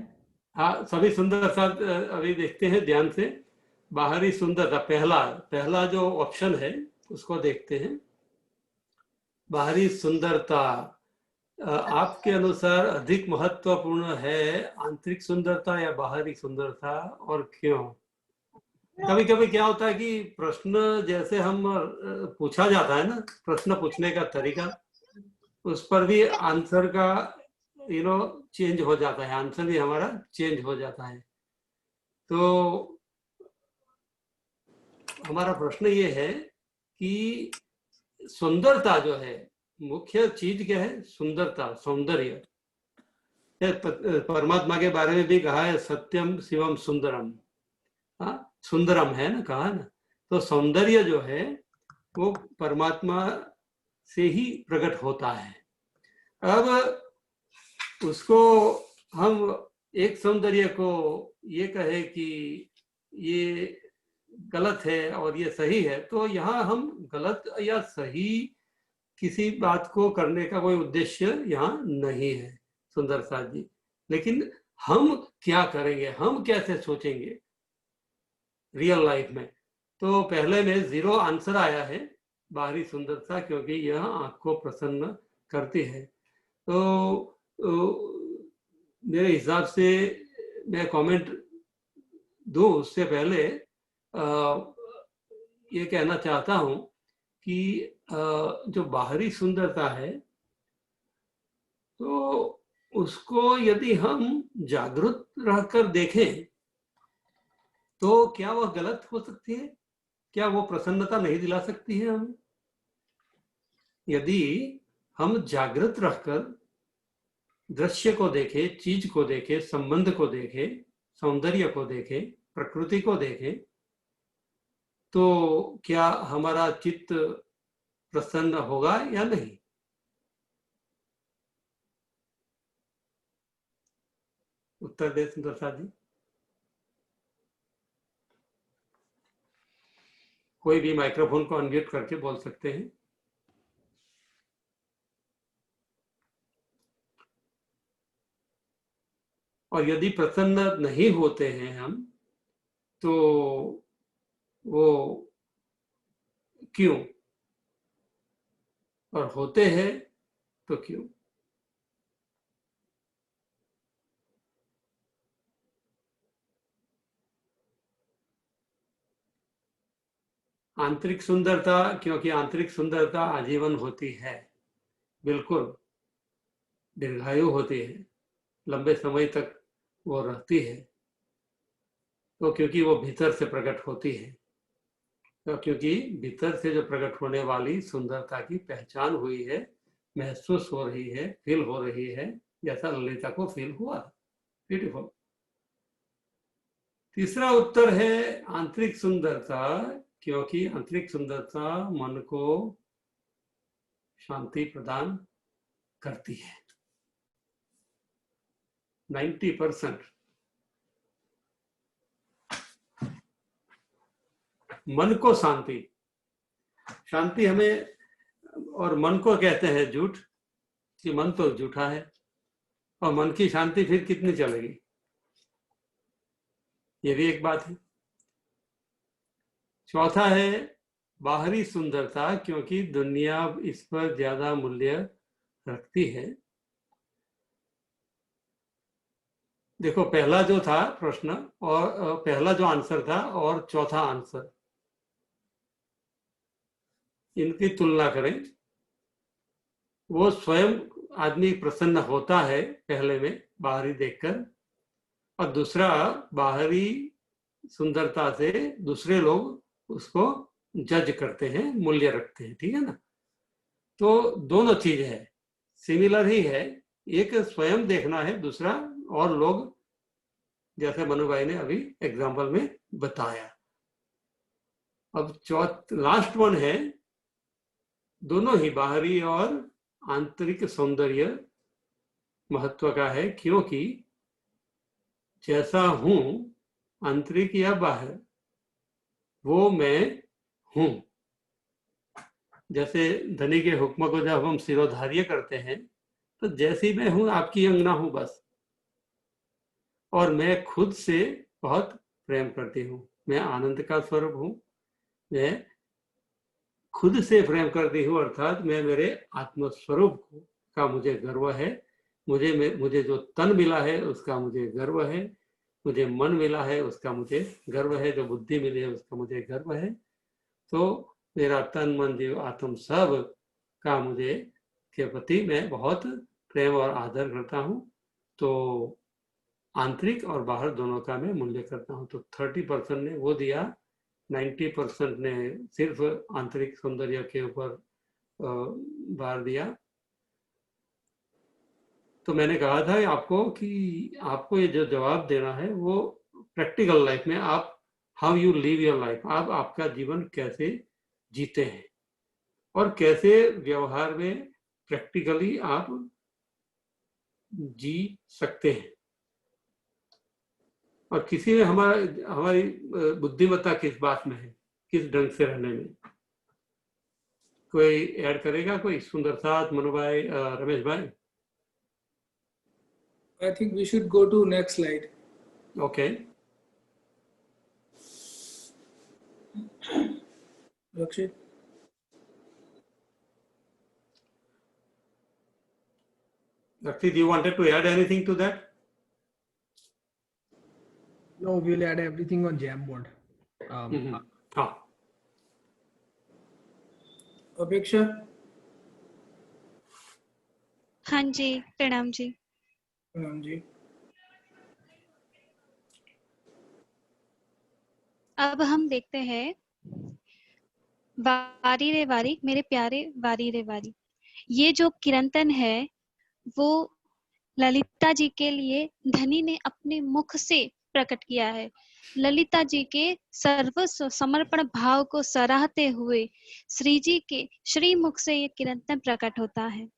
हाँ, सभी सुंदर साथ अभी देखते हैं ध्यान से। बाहरी सुंदरता, पहला जो ऑप्शन है उसको देखते हैं। बाहरी सुंदरता आपके अनुसार अधिक महत्वपूर्ण है आंतरिक सुंदरता या बाहरी सुंदरता, और क्यों? कभी कभी क्या होता है कि प्रश्न जैसे हम पूछा जाता है ना, प्रश्न पूछने का तरीका, उस पर भी आंसर का चेंज हो जाता है, आंसर भी हमारा चेंज हो जाता है। तो हमारा प्रश्न ये है कि सुंदरता जो है, मुख्य चीज क्या है? सुंदरता, सौंदर्य। परमात्मा के बारे में भी कहा है सत्यम शिवम सुंदरम। हाँ, सुंदरम है ना, कहा ना। तो सौंदर्य जो है वो परमात्मा से ही प्रकट होता है। अब उसको हम एक सौंदर्य को ये कहे कि ये गलत है और ये सही है, तो यहाँ हम गलत या सही किसी बात को करने का कोई उद्देश्य यहाँ नहीं है सुंदर साथ जी। लेकिन हम क्या करेंगे, हम कैसे सोचेंगे रियल लाइफ में? तो पहले में 0 आंसर आया है बाहरी सुंदरता, क्योंकि यह आंख को प्रसन्न करती है। तो मेरे हिसाब से मैं कमेंट दूं उससे पहले ये कहना चाहता हूं कि जो बाहरी सुंदरता है तो उसको यदि हम जागरूक रहकर देखें तो क्या वह गलत हो सकती है? क्या वो प्रसन्नता नहीं दिला सकती है हमें? यदि हम जागृत रहकर दृश्य को देखें, चीज को देखें, संबंध को देखें, सौंदर्य को देखें, प्रकृति को देखें, तो क्या हमारा चित्त प्रसन्न होगा या नहीं? उत्तर दे सुंदर साथ जी। कोई भी माइक्रोफोन को अनम्यूट करके बोल सकते हैं। और यदि प्रसन्न नहीं होते हैं हम, तो वो क्यों? और होते हैं तो क्यों? आंतरिक सुंदरता, क्योंकि आंतरिक सुंदरता आजीवन होती है, बिल्कुल दीर्घायु होती है, लंबे समय तक वो रहती है। तो क्योंकि वो भीतर से प्रकट होती है, तो क्योंकि भीतर से जो प्रकट होने वाली सुंदरता की पहचान हुई है, महसूस हो रही है, फील हो रही है, जैसा ललिता को फील हुआ। ब्यूटीफुल। तीसरा उत्तर है आंतरिक सुंदरता, क्योंकि आंतरिक सुंदरता मन को शांति प्रदान करती है। 90% मन को शांति, शांति हमें, और मन को कहते हैं झूठ, कि मन तो झूठा है, और मन की शांति फिर कितनी चलेगी? ये भी एक बात है। चौथा है बाहरी सुंदरता, क्योंकि दुनिया इस पर ज्यादा मूल्य रखती है। देखो, पहला जो था प्रश्न और पहला जो आंसर था और चौथा आंसर, इनकी तुलना करें। वो स्वयं आदमी प्रसन्न होता है पहले में बाहरी देखकर, और दूसरा बाहरी सुंदरता से दूसरे लोग उसको जज करते हैं, मूल्य रखते हैं। ठीक है ना? तो दोनों चीज है, सिमिलर ही है। एक स्वयं देखना है, दूसरा और लोग, जैसे मनु भाई ने अभी एग्जाम्पल में बताया। अब लास्ट वन है, दोनों ही बाहरी और आंतरिक सौंदर्य महत्व का है, क्योंकि जैसा हूं, आंतरिक या बाहर, वो मैं हूं। जैसे धनी के हुक्म को जब हम सिरोधार्य करते हैं, तो जैसी मैं हूं आपकी अंगना हूं बस, और मैं खुद से बहुत प्रेम करती हूं। मैं आनंद का स्वरूप हूं, मैं खुद से प्रेम करती हूँ, अर्थात मैं मेरे आत्मस्वरूप का मुझे गर्व है। मुझे जो तन मिला है उसका मुझे गर्व है, मुझे मन मिला है उसका मुझे गर्व है, जो बुद्धि मिली है उसका मुझे गर्व है। तो मेरा तन मन जीव आत्म सब का मुझे के प्रति मैं बहुत प्रेम और आदर करता हूँ। तो आंतरिक और बाहर दोनों का मैं मूल्य करता हूँ। तो 30% ने वो दिया, 90% ने सिर्फ आंतरिक सौंदर्य के ऊपर भार दिया। तो मैंने कहा था आपको कि आपको ये जो जवाब देना है वो प्रैक्टिकल लाइफ में, आप how you live your life, आप आपका जीवन कैसे जीते हैं और कैसे व्यवहार में प्रैक्टिकली आप जी सकते हैं। और किसी में हमारी बुद्धिमत्ता किस बात में है, किस ढंग से रहने में। कोई ऐड करेगा? कोई सुंदर साथ, मनु भाई, रमेश भाई? I think we should go to next slide. Okay. Rakshit. Rakshit, you wanted to add anything to that? No, we'll add everything on Jamboard. अपेक्षा? हाँ हाँ जी, प्रणाम जी। प्रणाम जी। अब हम देखते हैं वारी रे वारी, मेरे प्यारे वारी रे वारी। ये जो कीर्तन है वो ललिता जी के लिए धनी ने अपने मुख से प्रकट किया है। ललिता जी के सर्वस्व समर्पण भाव को सराहते हुए श्री जी के श्री मुख से ये कीर्तन प्रकट होता है।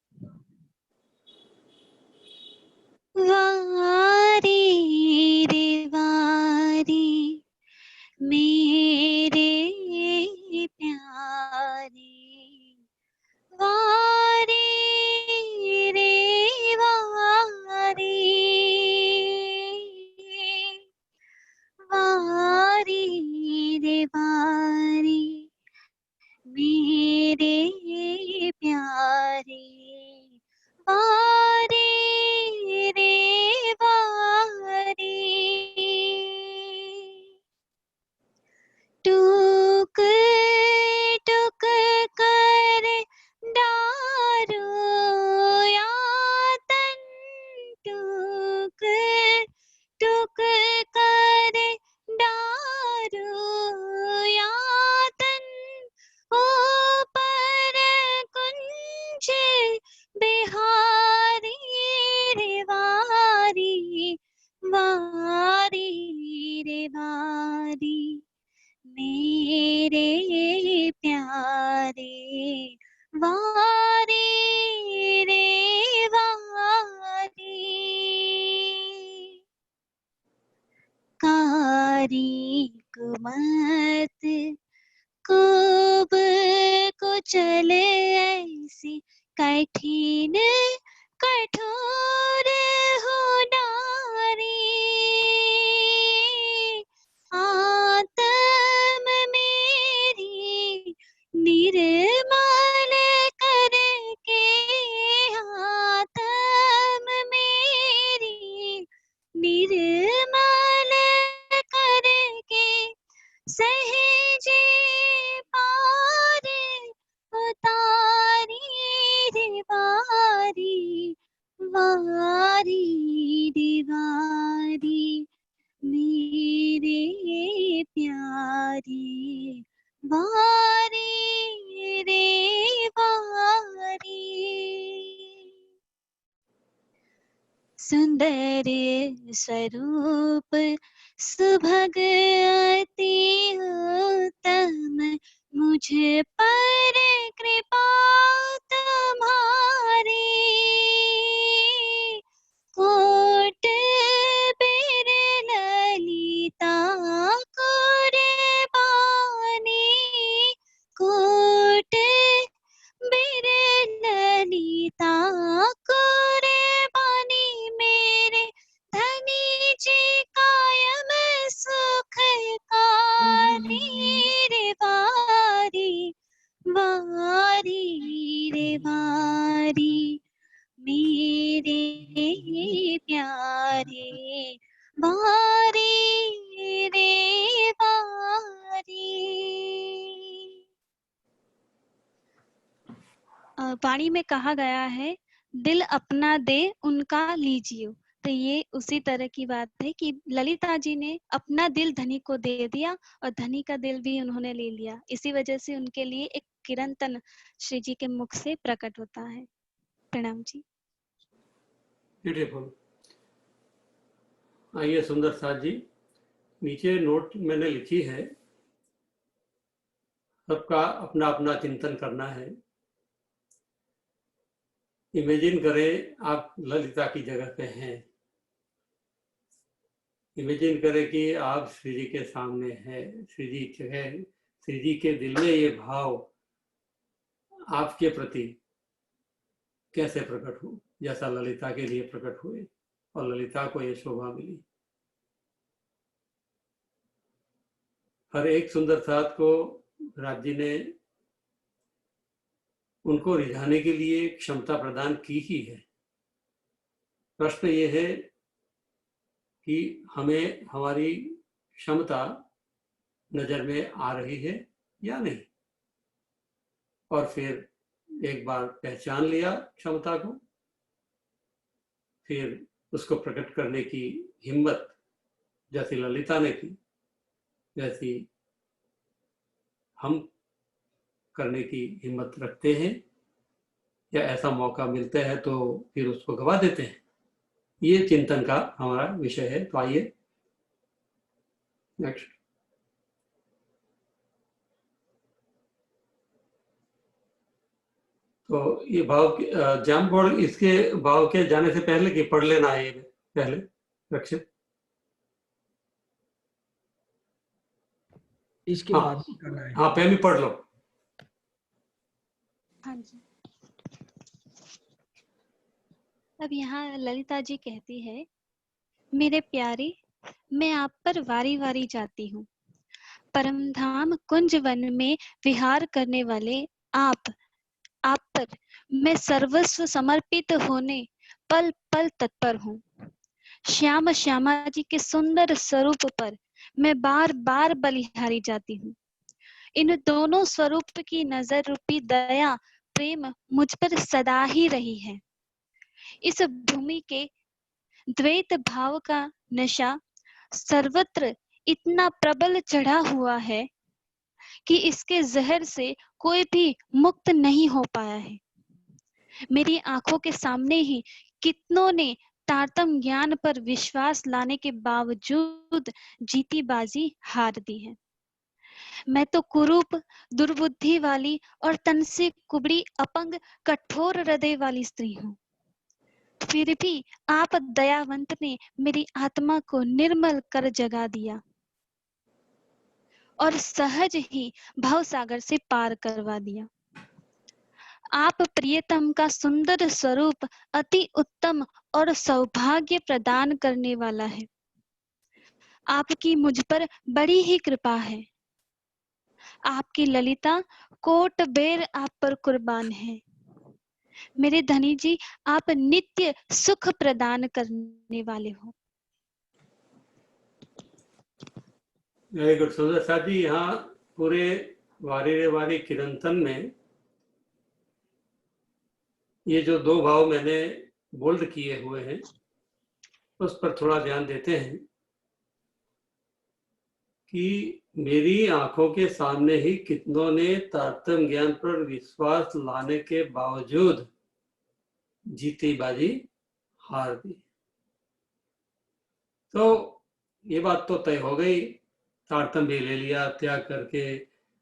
वारी रे वारी मेरे प्यारे, वारी रे वारी, वारी रे वारी मेरे प्यारे, वारी रे वारी। टुक टुक कर डारो यातन, टुक टुक कर डारो यातन, ऊपर कुंज बिहारी रे वारी, वारी रे वारी मेरे प्यारे, वारी रे वारी। कारी कुमत खूब कुचल ऐसी कठिन कठोर हो नारी, आत्म मेरी निर्मल करके, आत्म मेरी निर्मल करके सहजे पार उतारी रे वारी, वारी रे वारी मेरे प्यारे, वारी रे वारी। सुंदर स्वरूप सुभग अति उत्तम, मुझ पर कृपा तुम्हारी, कोट बिरललिता कुर्बानी, कोट बिरललिता कुर्बानी, मेरे धनी जी कायम सुखकारी रे वारी, वारी रे वारी मेरे प्यारे, वारी रे वारी। वाणी में कहा गया है दिल अपना दे उनका लीजियो, तो ये उसी तरह की बात है कि ललिता जी ने अपना दिल धनी को दे दिया और धनी का दिल भी उन्होंने ले लिया। इसी वजह से उनके लिए एक कीर्तन श्री जी के मुख से प्रकट होता है। प्रणाम जी। ब्यूटीफुल। आइए सुंदर साथ जी, नीचे नोट मैंने लिखी है, सबका अपना अपना चिंतन करना है। इमेजिन करें आप ललिता की जगह पे हैं, इमेजिन करें कि आप श्री जी के सामने हैं, श्री जी है, श्री जी के दिल में ये भाव आपके प्रति कैसे प्रकट हो, जैसा ललिता के लिए प्रकट हुए और ललिता को ये शोभा मिली। हर एक सुंदर साथ को राज जी ने उनको रिझाने के लिए क्षमता प्रदान की ही है। प्रश्न ये है कि हमें हमारी क्षमता नजर में आ रही है या नहीं, और फिर एक बार पहचान लिया क्षमता को फिर उसको प्रकट करने की हिम्मत जैसी ललिता ने की, जैसी हम करने की हिम्मत रखते हैं या ऐसा मौका मिलता है तो फिर उसको गवा देते हैं, ये चिंतन का हमारा विषय है। तो आइए नेक्स्ट। तो ये भाव जाम बोर्ड, इसके भाव के जाने से पहले कि पढ़ लेना है पहले रक्षित? इसके हाँ, बाद करना है। हाँ पहले पढ़ लो। हाँ जी। अब यहाँ ललिता जी कहती है, मेरे प्यारे, मैं आप पर वारी वारी जाती हूँ। परमधाम कुंज वन में विहार करने वाले आप पर मैं सर्वस्व समर्पित होने पल पल तत्पर हूँ। श्याम श्यामा जी के सुंदर स्वरूप पर मैं बार बार बलिहारी जाती हूँ। इन दोनों स्वरूप की नजर रूपी दया प्रेम मुझ पर सदा ही रही है। इस भूमि के द्वैत भाव का नशा सर्वत्र इतना प्रबल चढ़ा हुआ है कि इसके जहर से कोई भी मुक्त नहीं हो पाया है। मेरी आंखों के सामने ही कितनों ने तारतम ज्ञान पर विश्वास लाने के बावजूद जीती बाजी हार दी है। मैं तो कुरूप, दुर्बुद्धि वाली और तन से कुबड़ी, अपंग, कठोर हृदय वाली स्त्री हूँ। फिर भी आप दयावंत ने मेरी आत्मा को निर्मल कर जगा दिया और सहज ही भवसागर से पार करवा दिया। आप प्रियतम का सुंदर स्वरूप अति उत्तम और सौभाग्य प्रदान करने वाला है। आपकी मुझ पर बड़ी ही कृपा है। आपकी ललिता कोट बेर आप पर कुर्बान है। मेरे धनी जी, आप नित्य सुख प्रदान करने वाले हो। वेरी गुड सुंदर साथ जी। यहाँ पूरे वारी रे वारी किरंतन में ये जो दो भाव मैंने बोल्ड किए हुए हैं उस पर थोड़ा ध्यान देते हैं कि मेरी आंखों के सामने ही कितनों ने तारतम्य ज्ञान पर विश्वास लाने के बावजूद जीती बाजी हार दी। तो ये बात तो तय हो गई, तारतम्य भी ले लिया, त्याग करके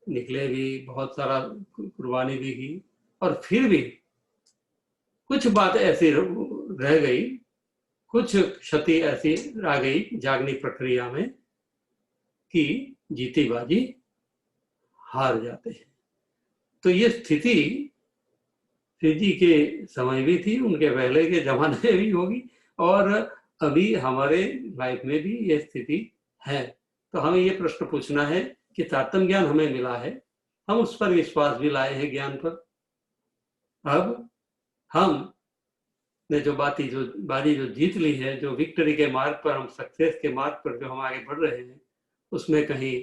निकले भी, बहुत सारा कुर्बानी भी की, और फिर भी कुछ बात ऐसी रह गई, कुछ क्षति ऐसी रह गई जागनी प्रक्रिया में कि जीती बाजी हार जाते हैं। तो ये स्थिति श्री जी के समय भी थी, उनके पहले के जमाने में भी होगी, और अभी हमारे लाइफ में भी ये स्थिति है। तो हमें ये प्रश्न पूछना है कि तारतम्य ज्ञान हमें मिला है, हम उस पर विश्वास भी लाए हैं ज्ञान पर। अब हम ने जो बाजी जो जीत ली है, जो विक्ट्री के मार्ग पर, हम सक्सेस के मार्ग पर जो हम आगे बढ़ रहे हैं, उसमें कहीं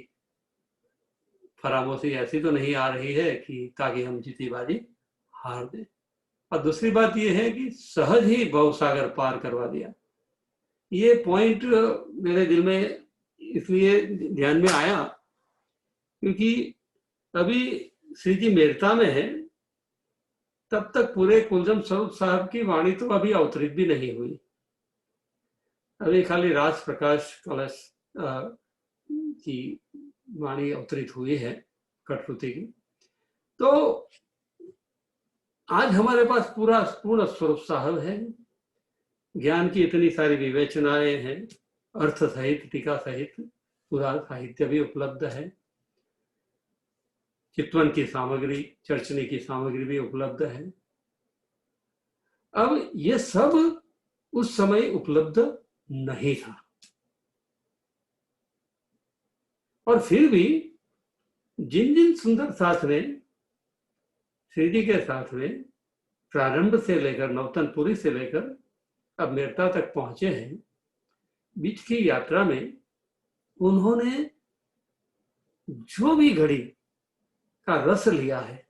फरामोशी ऐसी तो नहीं आ रही है कि ताकि हम जीती बाजी हार दें। और दूसरी बात यह है कि सहज ही भवसागर पार करवा दिया। ये पॉइंट मेरे दिल में इसलिए ध्यान में आया क्योंकि अभी श्री जी मेरता में है, तब तक पूरे कुलजम स्वरूप साहब की वाणी तो अभी अवतरित भी नहीं हुई। अभी खाली राज प्रकाश कलश की वाणी अवतरित हुई है, कठपुतली की। तो आज हमारे पास पूरा पूर्ण स्वरूप साहब है, ज्ञान की इतनी सारी विवेचनाएं हैं, अर्थ सहित, टीका सहित पूरा साहित्य भी उपलब्ध है, चितवन की सामग्री, चर्चनी की सामग्री भी उपलब्ध है। अब ये सब उस समय उपलब्ध नहीं था, और फिर भी जिन जिन सुंदर साथ में श्री जी के साथ में प्रारंभ से लेकर नवतनपुरी से लेकर अब मेरता तक पहुंचे हैं, बीच की यात्रा में उन्होंने जो भी घड़ी का रस लिया है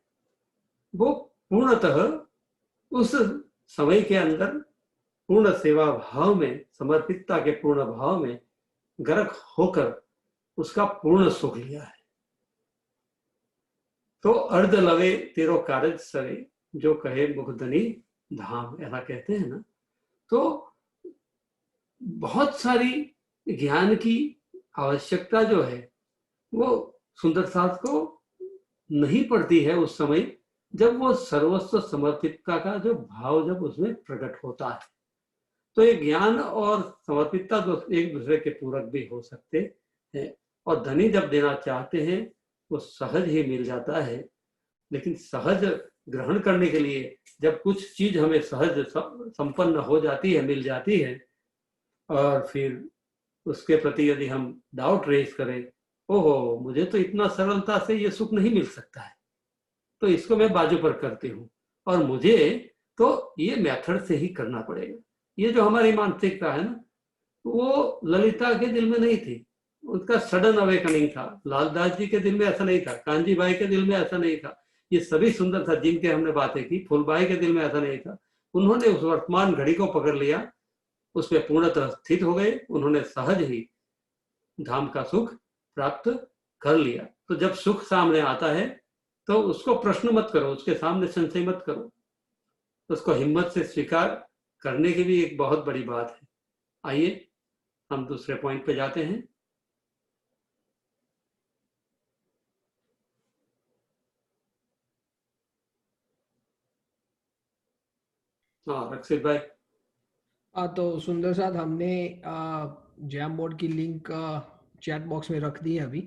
वो पूर्णतः उस समय के अंदर पूर्ण सेवा भाव में, समर्पितता के पूर्ण भाव में गर्क होकर उसका पूर्ण सुख लिया है। तो अर्ध लवे तेरो कारज सवे, जो कहे मुखधनी धाम, ऐसा कहते हैं ना। तो बहुत सारी ज्ञान की आवश्यकता जो है वो सुंदर सास को नहीं पड़ती है उस समय जब वो सर्वस्व समर्पितता का जो भाव जब उसमें प्रकट होता है। तो ये ज्ञान और समर्पितता एक दूसरे के पूरक भी हो सकते हैं, और धनी जब देना चाहते हैं वो सहज ही मिल जाता है। लेकिन सहज ग्रहण करने के लिए जब कुछ चीज हमें सहज संपन्न हो जाती है, मिल जाती है, और फिर उसके प्रति यदि हम डाउट रेज करें, ओहो मुझे तो इतना सरलता से ये सुख नहीं मिल सकता है, तो इसको मैं बाजू पर करती हूँ, और मुझे तो ये मेथड से ही करना पड़ेगा। ये जो हमारी मानसिकता है ना, वो ललिता के दिल में नहीं थी, उसका सडन अवेकनिंग था। लालदास जी के दिल में ऐसा नहीं था, कांजी बाई के दिल में ऐसा नहीं था, ये सभी सुंदर था जिनके हमने बातें की, फुलबाई के दिल में ऐसा नहीं था। उन्होंने उस वर्तमान घड़ी को पकड़ लिया, उसमें पूर्णतः स्थित हो गए, उन्होंने सहज ही धाम का सुख प्राप्त कर लिया। तो जब सुख सामने आता है तो उसको प्रश्न मत करो, उसके सामने संशय मत करो, उसको हिम्मत से स्वीकार करने की भी एक बहुत बड़ी बात है। आइए हम दूसरे पॉइंट पे जाते हैं। हाँ रक्षित भाई। तो सुंदर साथ हमने जैम बोर्ड की लिंक चैट बॉक्स में रख दी है अभी,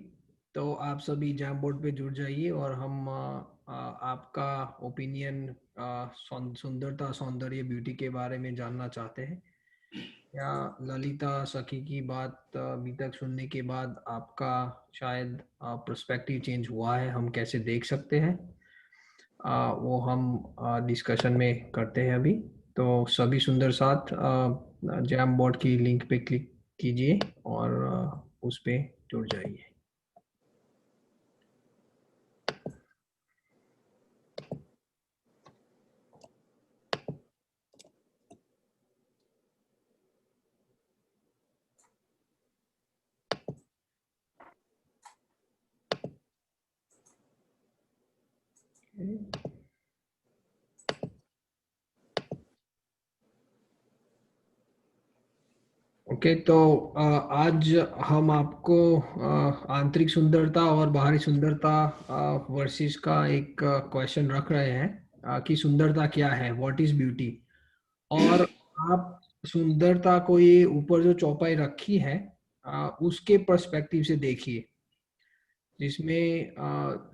तो आप सभी जैम बोर्ड पे जुड़ जाइए और हम आपका ओपिनियन सुंदरता, सौंदर्य, ब्यूटी के बारे में जानना चाहते हैं। या ललिता सखी की बात अभी तक सुनने के बाद आपका शायद पर्सपेक्टिव चेंज हुआ है, हम कैसे देख सकते हैं वो हम डिस्कशन में करते हैं अभी। तो सभी सुंदर साथ जैम बोर्ड की लिंक पे क्लिक कीजिए और उस पे जुड़ जाइए। ओके तो आज हम आपको आंतरिक सुंदरता और बाहरी सुंदरता वर्सेस का एक क्वेश्चन रख रहे हैं कि सुंदरता क्या है, व्हाट इज ब्यूटी। और आप सुंदरता को ये ऊपर जो चौपाई रखी है उसके पर्सपेक्टिव से देखिए, जिसमें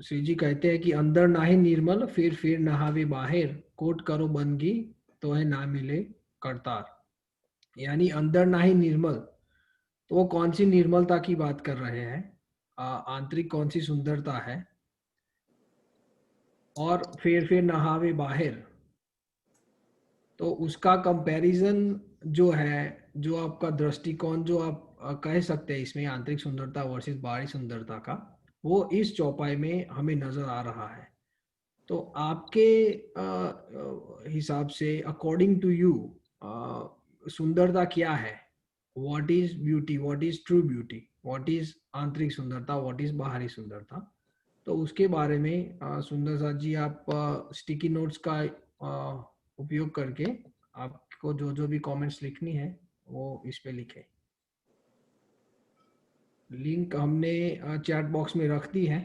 श्री जी कहते हैं कि अंदर नाहि निर्मल फिर नहावे बाहर, कोट करो बंदगी तो है ना मिले करतार। यानी अंदर नाहि निर्मल, तो वो कौन सी निर्मलता की बात कर रहे हैं, आंतरिक कौन सी सुंदरता है, और फिर नहावे बाहर, तो उसका कंपैरिजन जो है, जो आपका दृष्टिकोण जो आप कह सकते हैं इसमें आंतरिक सुंदरता वर्सेस बाहरी सुंदरता का, वो इस चौपाई में हमें नजर आ रहा है। तो आपके हिसाब से, अकॉर्डिंग टू यू, सुंदरता क्या है, what is beauty, what is true beauty, what is आंतरिक सुंदरता, व्हाट इज बाहरी सुंदरता। तो उसके बारे में सुंदर साथ जी आप स्टिकी नोट्स का उपयोग करके आपको जो जो भी कमेंट्स लिखनी है वो इस पे लिखें। लिंक हमने चैट बॉक्स में रख दी है,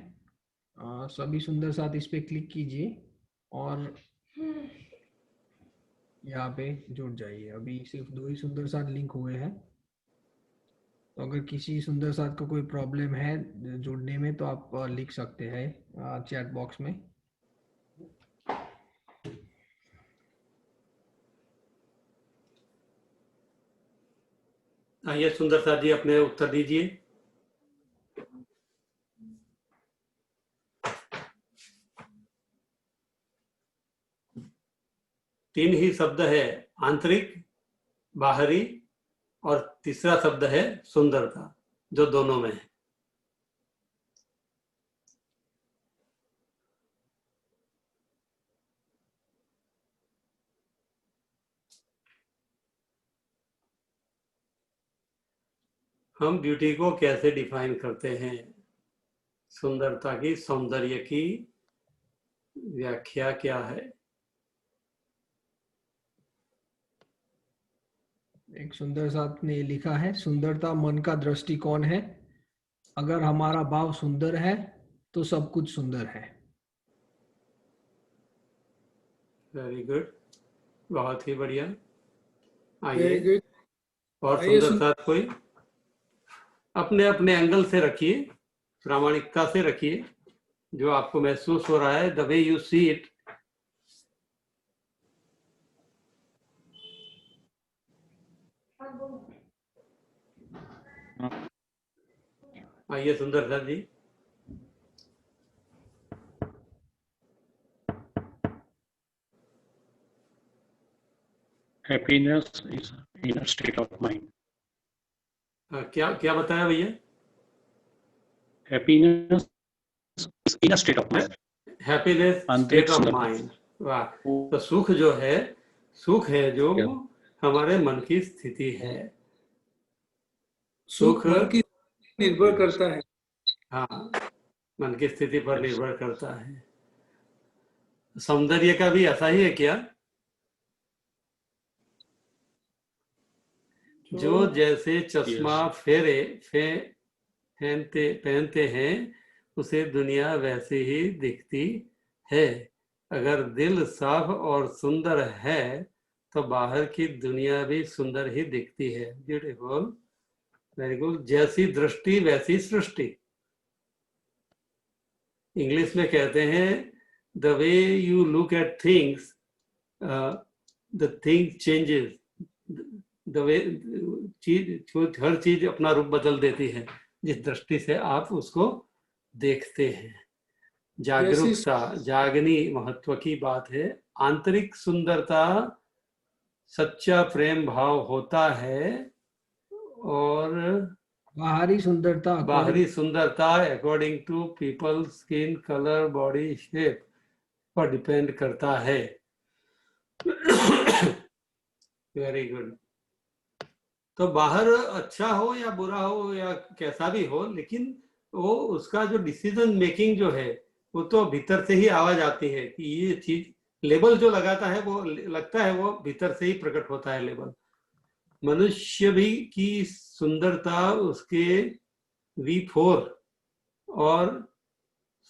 सभी सुंदर साथ इस पे क्लिक कीजिए और यहाँ पे जुड़ जाइए। अभी सिर्फ 2 ही सुंदर साथ लिंक हुए हैं, तो अगर किसी सुंदर साथ को कोई प्रॉब्लम है जुड़ने में तो आप लिख सकते हैं चैट बॉक्स में। आइए सुंदर साथ जी अपने उत्तर दीजिए। तीन ही शब्द है, आंतरिक, बाहरी और तीसरा शब्द है सुंदरता, जो दोनों में है। हम ब्यूटी को कैसे डिफाइन करते हैं? सुंदरता की, सौंदर्य की व्याख्या क्या है? एक सुंदर साथ ने लिखा है, सुंदरता मन का दृष्टिकोण है। अगर हमारा भाव सुंदर है तो सब कुछ सुंदर है। वेरी गुड, बहुत ही बढ़िया। वेरी आइए, गुड। और आइए सुंदर साथ कोई अपने अपने एंगल से रखिए, प्रामाणिकता से रखिए, जो आपको महसूस हो रहा है, the way you see it. आइए Sundar sir ji. Happiness is inner state of mind. क्या क्या बताया भैया? Happiness is inner state of mind. Happiness state आंतरिक ऑफ सुंदरता। माइंड। वाह, तो सुख जो है, सुख है जो हमारे मन की स्थिति है। सुख मन की निर्भर करता है। हाँ, मन की स्थिति पर निर्भर करता है। सौंदर्य का भी ऐसा ही है क्या? जो जैसे चश्मा पहनते हैं, उसे दुनिया वैसे ही दिखती है। अगर दिल साफ और सुंदर है तो बाहर की दुनिया भी सुंदर ही दिखती है। Beautiful, very good. जैसी दृष्टि वैसी सृष्टि। इंग्लिश में कहते हैं, the way you look at things, the thing changes. The way हर चीज अपना रूप बदल देती है जिस दृष्टि से आप उसको देखते हैं। जागरूकता, जागनी महत्व की बात है। आंतरिक सुंदरता सच्चा प्रेम भाव होता है, और बाहरी सुंदरता according to people skin colour body shape पर डिपेंड करता है। Very good. तो बाहर अच्छा हो या बुरा हो या कैसा भी हो, लेकिन वो उसका जो डिसीजन मेकिंग जो है वो तो भीतर से ही आवाज आती है कि ये चीज, लेबल जो लगाता है वो लगता है वो भीतर से ही प्रकट होता है लेबल। मनुष्य भी की सुंदरता उसके V4 और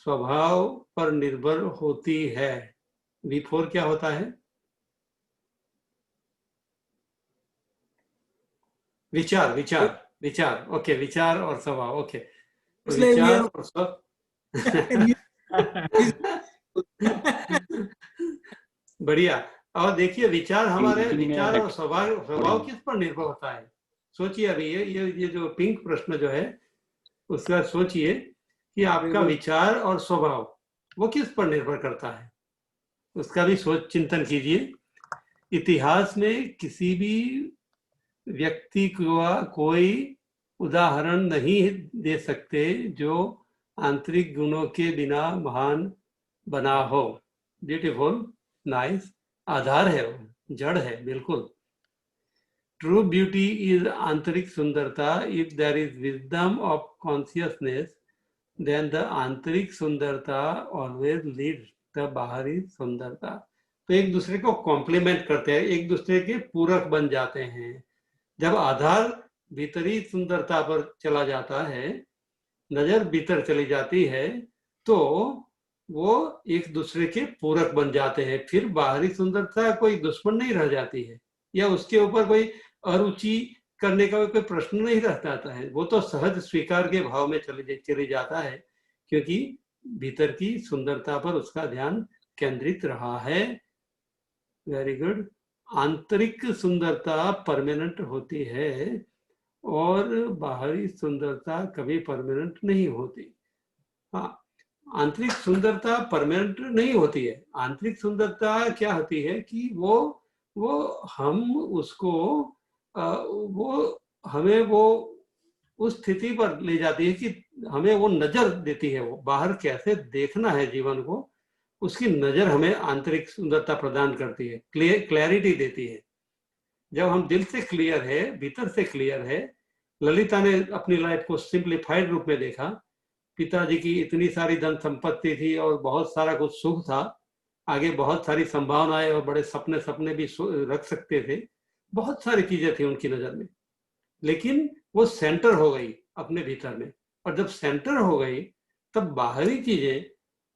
स्वभाव पर निर्भर होती है। V4 क्या होता है? विचार, विचार, विचार। ओके, विचार और स्वभाव। ओके, विचार और स्वभाव। बढ़िया। और देखिए, विचार हमारे विचार और स्वभाव किस पर निर्भर होता है? सोचिए अभी ये जो पिंक प्रश्न जो है उसका सोचिए कि आपका विचार और स्वभाव वो किस पर निर्भर करता है, उसका भी सोच चिंतन कीजिए। इतिहास में किसी भी व्यक्ति का कोई उदाहरण नहीं दे सकते जो आंतरिक गुणों के बिना महान बना हो। Beautiful, nice. आधार है वो, जड़ है, बिल्कुल। ट्रू ब्यूटी इज आंतरिक सुंदरता। If there is wisdom of consciousness, then the आंतरिक सुंदरता ऑलवेज लीड्स द बाहरी सुंदरता। तो एक दूसरे को कॉम्प्लीमेंट करते हैं, एक दूसरे के पूरक बन जाते हैं। जब आधार भीतरी सुंदरता पर चला जाता है, नजर भीतर चली जाती है, तो वो एक दूसरे के पूरक बन जाते हैं। फिर बाहरी सुंदरता कोई दुश्मन नहीं रह जाती है, या उसके ऊपर कोई अरुचि करने का कोई प्रश्न नहीं रह जाता है। वो तो सहज स्वीकार के भाव में चले जाता है, क्योंकि भीतर की सुंदरता पर उसका ध्यान केंद्रित रहा है। Very good. आंतरिक सुंदरता परमानेंट होती है और बाहरी सुंदरता कभी परमानेंट नहीं होती। हाँ, आंतरिक सुंदरता परमानेंट नहीं होती है। आंतरिक सुंदरता क्या होती है कि वो हम उसको वो हमें वो उस स्थिति पर ले जाती है कि हमें वो नजर देती है, वो बाहर कैसे देखना है जीवन को, उसकी नजर हमें आंतरिक सुंदरता प्रदान करती है, क्लैरिटी देती है। जब हम दिल से क्लियर है, भीतर से क्लियर है, ललिता ने अपनी लाइफ को सिंप्लीफाइड रूप में देखा। पिताजी की इतनी सारी धन संपत्ति थी और बहुत सारा कुछ सुख था, आगे बहुत सारी संभावनाएं और बड़े सपने सपने भी रख सकते थे, बहुत सारी चीजें थी उनकी नजर में, लेकिन वो सेंटर हो गई अपने भीतर में। और जब सेंटर हो गई तब बाहरी चीजें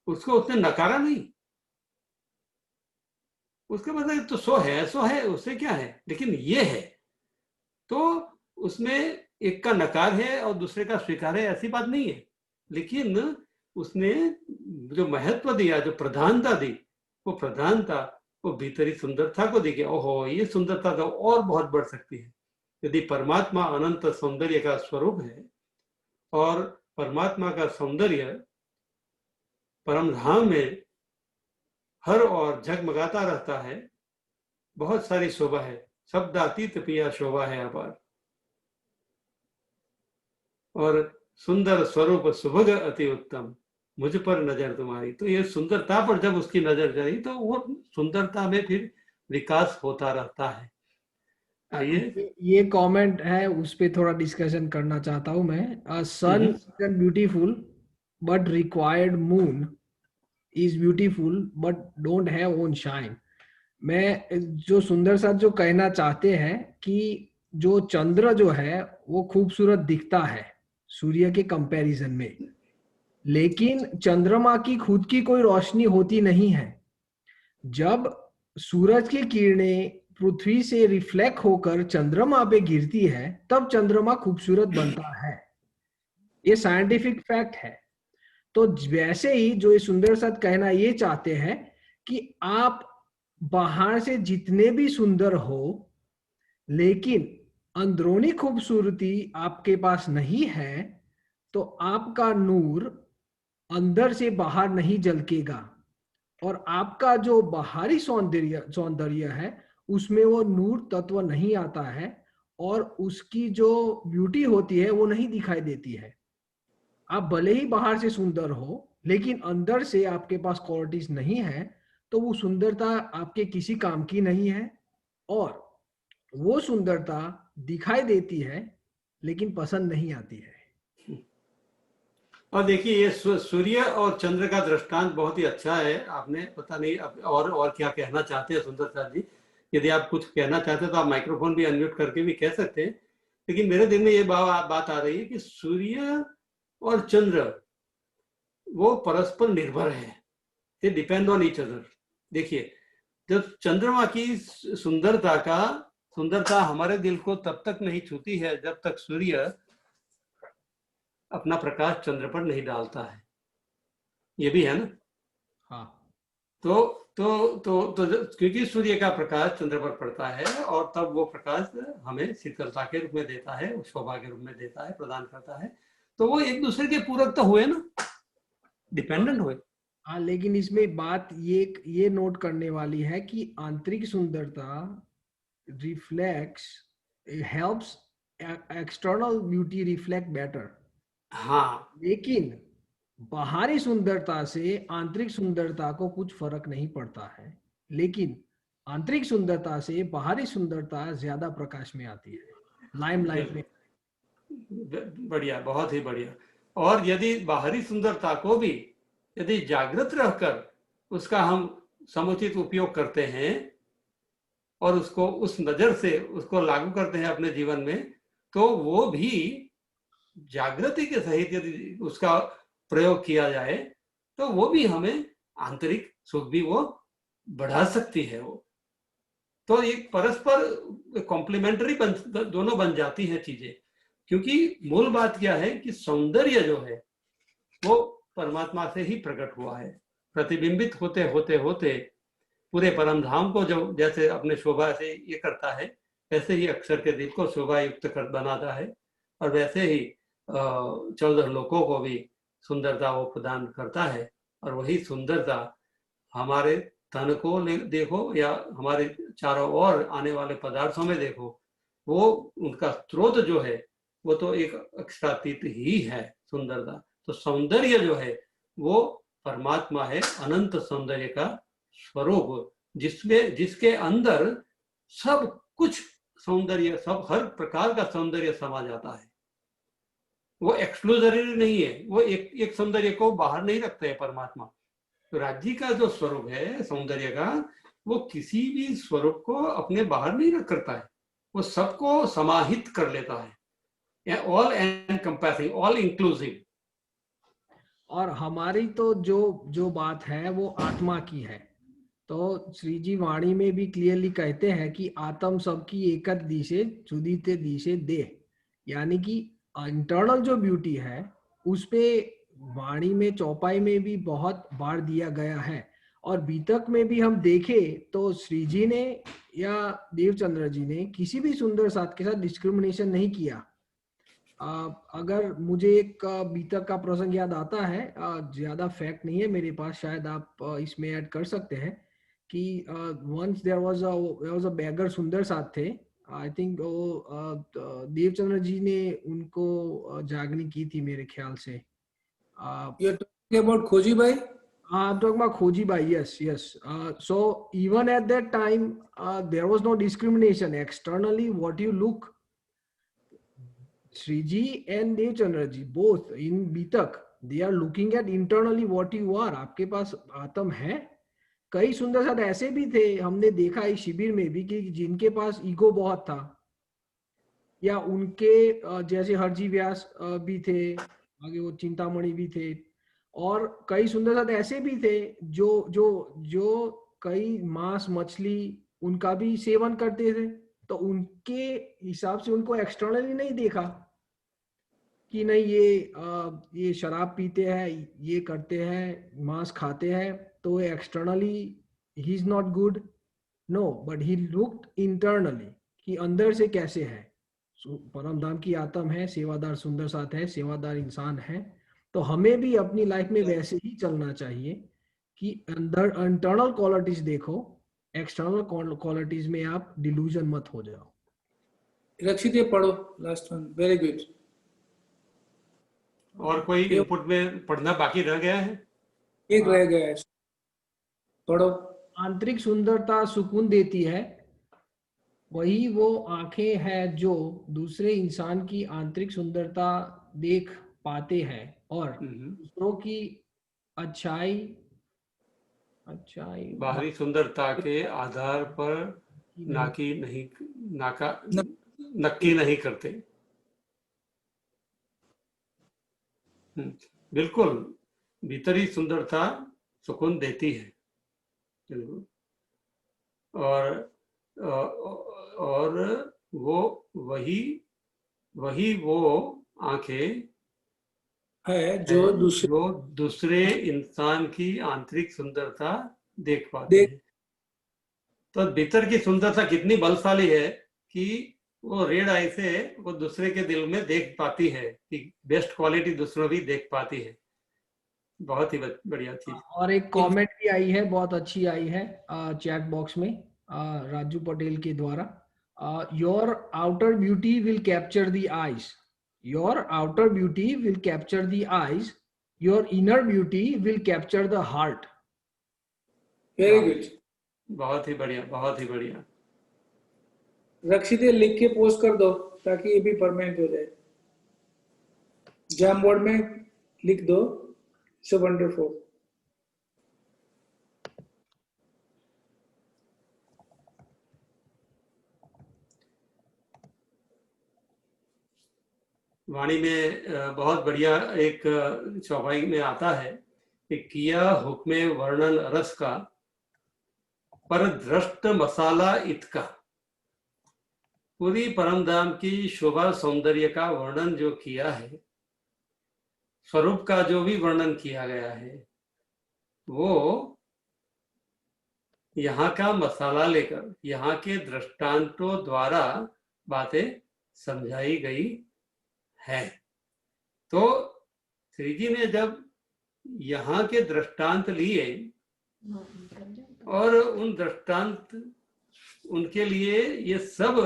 उसको उसने नकारा नहीं। उसके मतलब तो सो है, उससे क्या है, लेकिन ये है। तो उसमें एक का नकार है और दूसरे का स्वीकार है, ऐसी बात नहीं है, लेकिन उसने जो महत्व दिया, जो प्रधानता दी, वो प्रधानता वो भीतरी सुंदरता को दी कि ओहो, ये सुंदरता तो और बहुत बढ़ सकती है। यदि परमात्मा अनंत सौंदर्य का स्वरूप है और परमात्मा का सौंदर्य परमधाम में हर और झगमगाता रहता है, बहुत सारी शोभा है, शब्दातीत पिया शोभा है अपार, और सुंदर स्वरूप सुभग अति उत्तम, मुझ पर नजर तुम्हारी। तो ये सुंदरता पर जब उसकी नजर चली तो वो सुंदरता में फिर विकास होता रहता है। ये कमेंट है, उस पे थोड़ा डिस्कशन करना चाहता हूं मैं। Sun is beautiful but required moon is beautiful but don't have own shine. मैं जो सुंदर साथ जो कहना चाहते हैं कि जो चंद्र जो है वो खूबसूरत दिखता है सूर्य के कंपैरिजन में, लेकिन चंद्रमा की खुद की कोई रोशनी होती नहीं है। जब सूरज की किरणें पृथ्वी से रिफ्लेक्ट होकर चंद्रमा पे गिरती है तब चंद्रमा खूबसूरत बनता है। ये साइंटिफिक फैक्ट है। तो वैसे ही जो ये सुंदर साथ कहना ये चाहते हैं कि आप बाहर से जितने भी सुंदर हो, लेकिन अंदरूनी खूबसूरती आपके पास नहीं है तो आपका नूर अंदर से बाहर नहीं झलकेगा, और आपका जो बाहरी सौंदर्य है उसमें वो नूर तत्व नहीं आता है, और उसकी जो ब्यूटी होती है वो नहीं दिखाई देती है। आप भले ही बाहर से सुंदर हो लेकिन अंदर से आपके पास क्वालिटीज नहीं है तो वो सुंदरता आपके किसी काम की नहीं है, और वो सुंदरता दिखाई देती है लेकिन पसंद नहीं आती है। और देखिए ये सूर्य और चंद्र का दृष्टांत बहुत ही अच्छा है। आपने पता नहीं और क्या कहना चाहते हैं सुंदर साथ जी। यदि आप कुछ कहना चाहते हैं तो आप माइक्रोफोन भी अनम्यूट करके भी कह सकते हैं, लेकिन मेरे दिल में ये बात आ रही है कि सूर्य और चंद्र वो परस्पर निर्भर है, they depend on each other. देखिए जब चंद्रमा की सुंदरता हमारे दिल को तब तक नहीं छूती है जब तक सूर्य अपना प्रकाश चंद्र पर नहीं डालता है, ये भी है ना। हाँ। तो क्योंकि सूर्य का प्रकाश चंद्र पर पड़ता है और तब वो प्रकाश हमें शीतलता के रूप में देता है, शोभा के रूप में देता है, प्रदान करता है। तो वो एक दूसरे के पूरक तो हुए ना, डिपेंडेंट हुए। हाँ, लेकिन इसमें बात ये नोट करने वाली है कि आंतरिक सुंदरता reflects helps external beauty reflect better. हाँ, लेकिन बाहरी सुंदरता से आंतरिक सुंदरता को कुछ फर्क नहीं पड़ता है, लेकिन आंतरिक सुंदरता से बाहरी सुंदरता ज्यादा प्रकाश में आती है, लाइमलाइट में। बढ़िया, बहुत ही बढ़िया। और यदि बाहरी सुंदरता को भी यदि जागृत रहकर उसका हम समुचित उपयोग करते हैं और उसको उस नजर से उसको लागू करते हैं अपने जीवन में, तो वो भी जागृति के सहित यदि उसका प्रयोग किया जाए तो वो भी हमें आंतरिक सुख भी वो बढ़ा सकती है। वो तो एक परस्पर कॉम्प्लीमेंट्री दोनों बन जाती है चीजें, क्योंकि मूल बात क्या है कि सौंदर्य जो है वो परमात्मा से ही प्रकट हुआ है। प्रतिबिंबित होते होते होते पूरे परमधाम को जो जैसे अपने शोभा से ये करता है, वैसे ही अक्षर के दिल को शोभा युक्त कर बनाता है, और वैसे ही 14 लोकों को भी सुंदरता वो प्रदान करता है। और वही सुंदरता हमारे तन को देखो या हमारे चारों ओर आने वाले पदार्थों में देखो, वो उनका स्रोत जो है वो तो एक अक्षरातीत ही है सुंदरता। तो सौंदर्य जो है वो परमात्मा है, अनंत सौंदर्य का स्वरूप, जिसके अंदर सब कुछ सौंदर्य, सब हर प्रकार का सौंदर्य समा जाता है। वो एक्सक्लूजरी नहीं है, वो एक सौंदर्य को बाहर नहीं रखते है परमात्मा। तो राज्य का जो स्वरूप है सौंदर्य का, वो किसी भी स्वरूप को अपने बाहर नहीं रख करता है, वो सबको समाहित कर लेता है, ऑल एनकम्पासिंग, ऑल इंक्लूसिव। और हमारी तो जो बात है वो आत्मा की है। तो श्री जी वाणी में भी क्लियरली कहते हैं कि आत्म सबकी एकत दिशे सुदीते दिशे दे, यानी कि इंटरनल जो ब्यूटी है उस पे वाणी में चौपाई में भी बहुत बार दिया गया है। और बीतक में भी हम देखें तो श्री जी ने या देवचंद्र जी ने किसी भी सुंदर साथ के साथ डिस्क्रिमिनेशन नहीं किया। अगर मुझे एक बीतक का प्रसंग याद आता है, ज्यादा फैक्ट नहीं है मेरे पास, शायद आप इसमें ऐड कर सकते हैं कि once there was a beggar सुंदर साथ थे। आई थिंक वो देवचंद्र जी ने उनको जागनी की थी मेरे ख्याल से। You're talking about खोजी भाई? I'm talking about खोजी भाई, yes. So even at that time there was no discrimination externally what you look. Sriji and Devchandra ji both in Bitak, they are looking at internally what you are. आपके पास आत्म है। कई सुंदर साथ ऐसे भी थे, हमने देखा इस शिविर में भी, कि जिनके पास ईगो बहुत था, या उनके जैसे हरजी व्यास भी थे, आगे वो चिंतामणि भी थे, और कई सुंदर साथ ऐसे भी थे जो जो जो कई मांस मछली उनका भी सेवन करते थे। तो उनके हिसाब से उनको एक्सटर्नली नहीं देखा कि नहीं ये शराब पीते हैं, ये करते हैं, मांस खाते हैं, तो externally he is not good. No, but he looked internally कि अंदर से कैसे है। परम धाम की आत्म है, सेवादार सुंदर साथ है, सेवादार इंसान है। तो हमें भी अपनी लाइफ में वैसे ही चलना चाहिए कि अंदर इंटरनल क्वालिटीज देखो, एक्सटर्नल क्वालिटीज में आप डिल्यूजन मत हो जाओ। रक्षित ये पढ़ो लास्ट वन, वेरी गुड। और कोई इनपुट में पढ़ना बाकी रह गया है? एक रह गया है, पढ़ो। आंतरिक सुंदरता सुकून देती है, वही वो आंखें हैं जो दूसरे इंसान की आंतरिक सुंदरता देख पाते हैं और दूसरों की अच्छाई बाहरी सुंदरता के आधार पर नक्की नहीं करते। बिल्कुल, भीतरी सुंदरता सुकून देती है। और वो वही वो आंखें है जो दूसरे इंसान की आंतरिक सुंदरता देख पाते हैं। तो भीतर की सुंदरता कितनी बलशाली है कि वो रेड आई से वो दूसरे के दिल में देख पाती है, कि बेस्ट क्वालिटी दूसरों भी देख पाती है। बहुत ही बढ़िया चीज। और एक कमेंट भी आई है, बहुत अच्छी आई है चैट बॉक्स में, राजू पटेल के द्वारा। Your outer beauty will capture the eyes, your outer beauty will capture the eyes, your inner beauty will capture the heart. Very good, बहुत ही बढ़िया, बहुत ही बढ़िया। रक्षित लिख के पोस्ट कर दो ताकि ये भी परमानेंट हो जाए। जैम बोर्ड में लिख दो, सो वंडरफुल। वाणी में बहुत बढ़िया एक चौपाई में आता है कि किया हुक्मे वर्णन रस का पर दृष्ट मसाला इतका। पूरी परमधाम की शोभा सौंदर्य का वर्णन जो किया है, स्वरूप का जो भी वर्णन किया गया है, वो यहाँ का मसाला लेकर यहाँ के दृष्टांतों द्वारा बातें समझाई गई है। तो श्री जी ने जब यहाँ के दृष्टांत लिए और उन दृष्टांत उनके लिए ये सब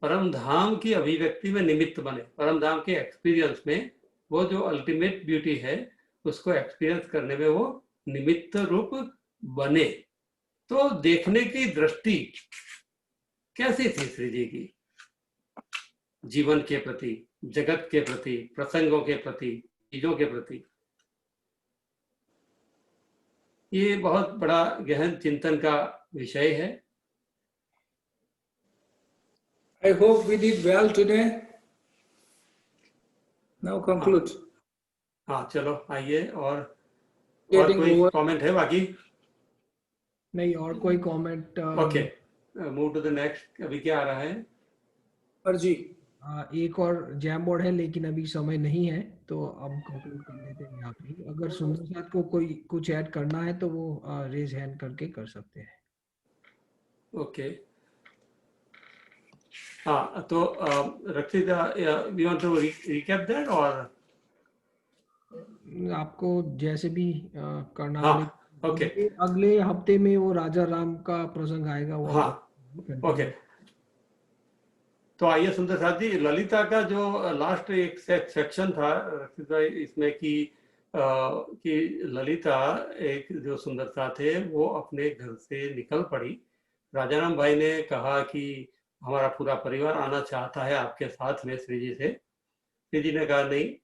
परम धाम की अभिव्यक्ति में निमित्त बने, परम धाम के एक्सपीरियंस में वो जो अल्टीमेट ब्यूटी है उसको एक्सपीरियंस करने में वो निमित्त रूप बने। तो देखने की दृष्टि कैसी थी श्री जी की जीवन के प्रति, जगत के प्रति, प्रसंगों के प्रति, चीजों के प्रति। ये बहुत बड़ा गहन चिंतन का विषय है। I hope we did well today. Now conclude. हाँ चलो आइए, और Getting कोई over. कमेंट है बाकी? नहीं, और कोई comment? Okay, move to the next. अभी क्या आ रहा है? अर्जी एक और जैम बोर्ड है, लेकिन अभी समय नहीं है, तो हम कंक्लूड कर लेते हैं यहाँ पे। अगर सुंदर साथ को कोई कुछ ऐड करना है तो वो रेज हैंड करके कर सकते हैं। ओके, हाँ तो Rakshita, you want to recap that, और आपको जैसे भी करना हाँ, हो। ओके। अगले हफ्ते में वो राजा राम का प्रसंग आएगा, वो हाँ, ओके। तो आइए सुंदर साथ जी, ललिता का जो लास्ट एक सेक्शन था इसमें कि ललिता एक जो सुंदरता थे वो अपने घर से निकल पड़ी। राजाराम भाई ने कहा कि हमारा पूरा परिवार आना चाहता है आपके साथ में श्री जी से। श्री जी ने कहा नहीं,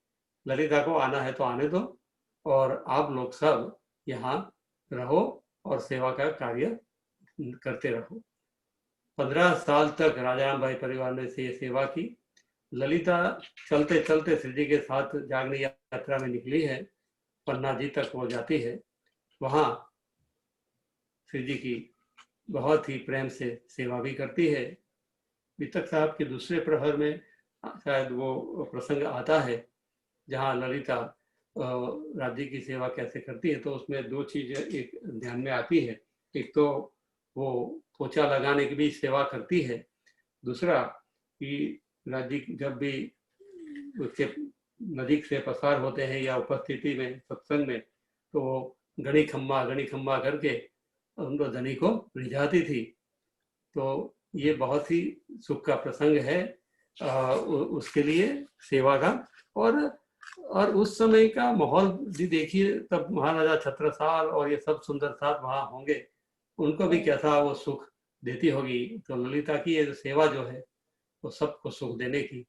ललिता को आना है तो आने दो, और आप लोग सब यहाँ रहो और सेवा का कार्य करते रहो। 15 साल तक राजाराम भाई परिवार ने से सेवा की। ललिता चलते चलते श्री जी के साथ जागरण यात्रा में निकली है, पन्ना जी तक वो जाती है। वहाँ श्री जी की बहुत ही प्रेम से सेवा भी करती है। वितक साहब के दूसरे प्रहर में शायद वो प्रसंग आता है जहाँ ललिता राज्य की सेवा कैसे करती है। तो उसमें दो चीजें एक ध्यान में आती है, एक तो वो पोछा लगाने की भी सेवा करती है, दूसरा कि राज्य जब भी उसके नजीक से पसार होते हैं या उपस्थिति में सत्संग में, तो वो गणी खम्मा करके उनको धनी को रिझाती थी। तो ये बहुत ही सुख का प्रसंग है उसके लिए सेवा का। और उस समय का माहौल भी देखिए, तब महाराजा छत्रसाल और ये सब सुंदर साथ वहाँ होंगे, उनको भी कैसा वो सुख देती होगी। तो ललिता की ये सेवा जो है वो सबको सुख देने की,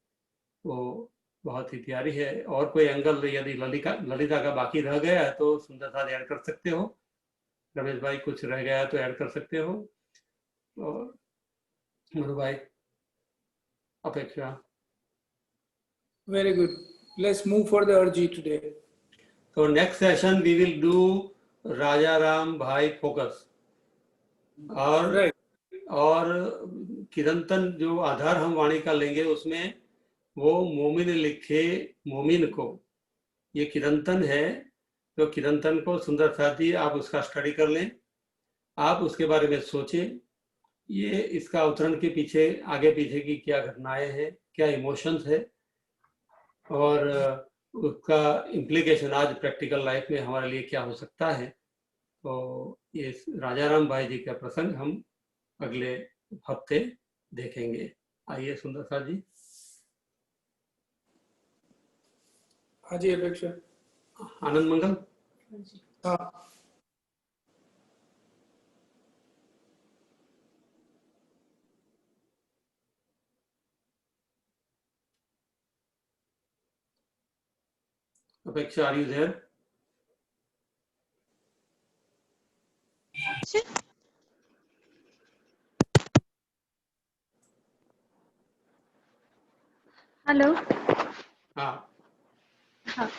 वो बहुत ही प्यारी है। और कोई एंगल यदि ललिता का बाकी रह गया है तो सुंदर साथ ऐड कर सकते हो। रमेश भाई कुछ रह गया तो ऐड कर सकते हो, और मधु भाई, अपेक्षा। very good. Let's move for the अर्जी today. So next session we will do राजा राम भाई फोकस, और Right. और किरंतन जो आधार हम वाणी का लेंगे उसमें वो मोमिन लिखे मोमिन को, ये किरंतन है। तो किरंतन को सुंदर साथी आप उसका स्टडी कर लें, आप उसके बारे में सोचें, ये इसका अवतरण के पीछे आगे पीछे की क्या घटनाएं हैं, क्या इमोशंस है, और उसका इम्प्लीकेशन आज प्रैक्टिकल लाइफ में हमारे लिए क्या हो सकता है। तो ये राजाराम भाई जी का प्रसंग हम अगले हफ्ते देखेंगे। आइए सुंदर साथ जी। हाँ जी अपेक्षा। आनंद मंगल। हाँ अपेक्षा, आर यू देयर? हेलो। हाँ, हाँ,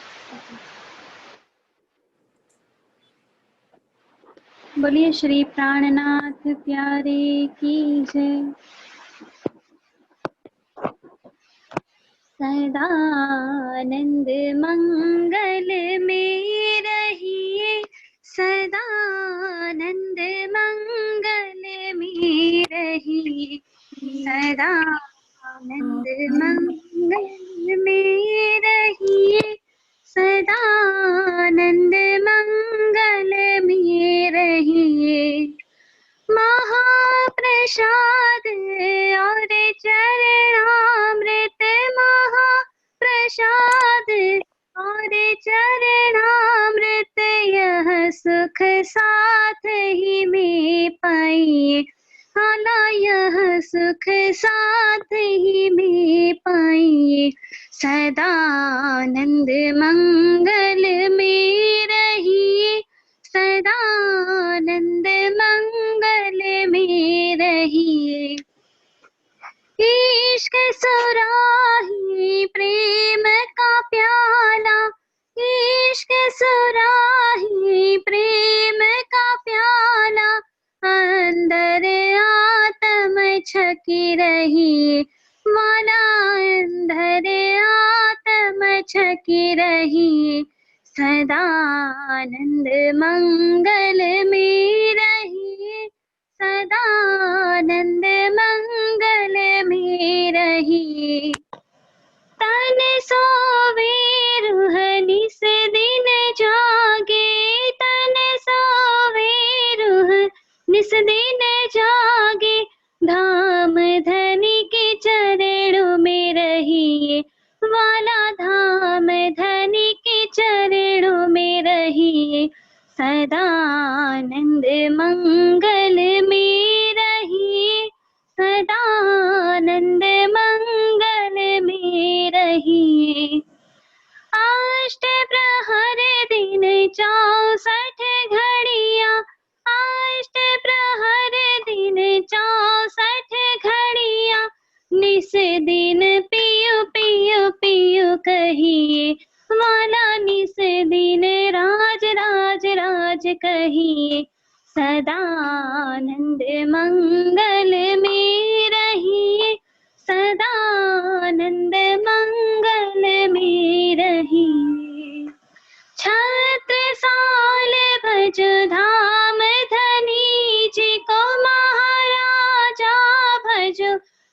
बोलिए श्री प्राणनाथ प्यारे की जय। सदानंद मंगल में रहिए, सदानंद मंगल में रहिए, सदानंद मंगल में रहिए, सदानंद मंगल में रहिए। महाप्रसाद और चरणामृत, महाप्रसाद और चरणामृत, यह सुख साथ ही में पाइए, हाला यह सुख साथ ही में पाइए। सदानंद मंगल में रहिए, सदानंद मंगल में रहिए। इश्क सुराही प्रेम का प्याला, इश्क सुराही प्रेम का प्याला, अंदर आत्म छकी रही माला, अंदर आत्म छकी रही। सदानंद मंगल में रहिए, सदानंद मंगल में रहिए। तन सोवे रूह निस दिन जागे, तन सोवे रूह निस दिन जागे, धाम धनी के चरणों में रहिए वाला, धाम धनी के चरणों में रहिए। सदानंद मंगल में रहिए, सदानंद मंगल में रहिए। अष्ट प्रहर दिन 64 घड़ियां, अष्ट प्रहर दिन 64 घड़ियां, निस दिन पियो पियो पियो कहिए वाला, निस दिन राज राज राज कहिए। सदानंद मंगल में रहिए, सदानंद मंगल में रहिए। छत्रसाल भज धाम धनी जी को, महाराजा भज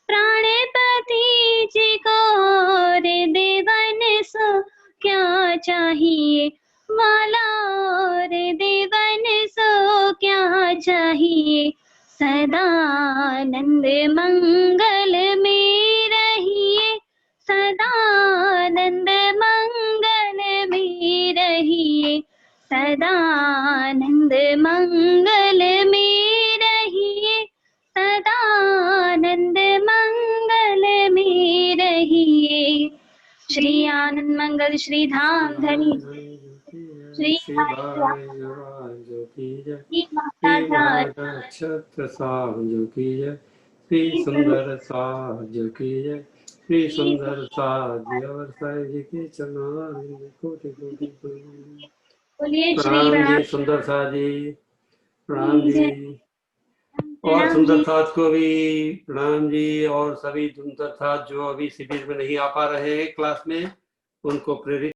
प्राणपति जी को, और देवन सो क्या चाहिए वाला, और देवन सो क्या चाहिए। सदानंद मंगल में रहिए, सदानंद मंगल में रहिए, सदानंद मंगल में रहिए, सदानंद मंगल में रहिए। श्री आनंद मंगल श्री धाम धनी श्री छत्र साधु की जय, श्री सुंदर साधु की जय, श्री सुंदर साधु और साई जी के चरण कोटि कोटि प्रणाम जी। सुंदर साध जी प्रणाम जी, और सुंदर साथ को भी प्रणाम जी, और सभी सुंदर साथ जो अभी शिविर में नहीं आ पा रहे हैं क्लास में, उनको प्रेरित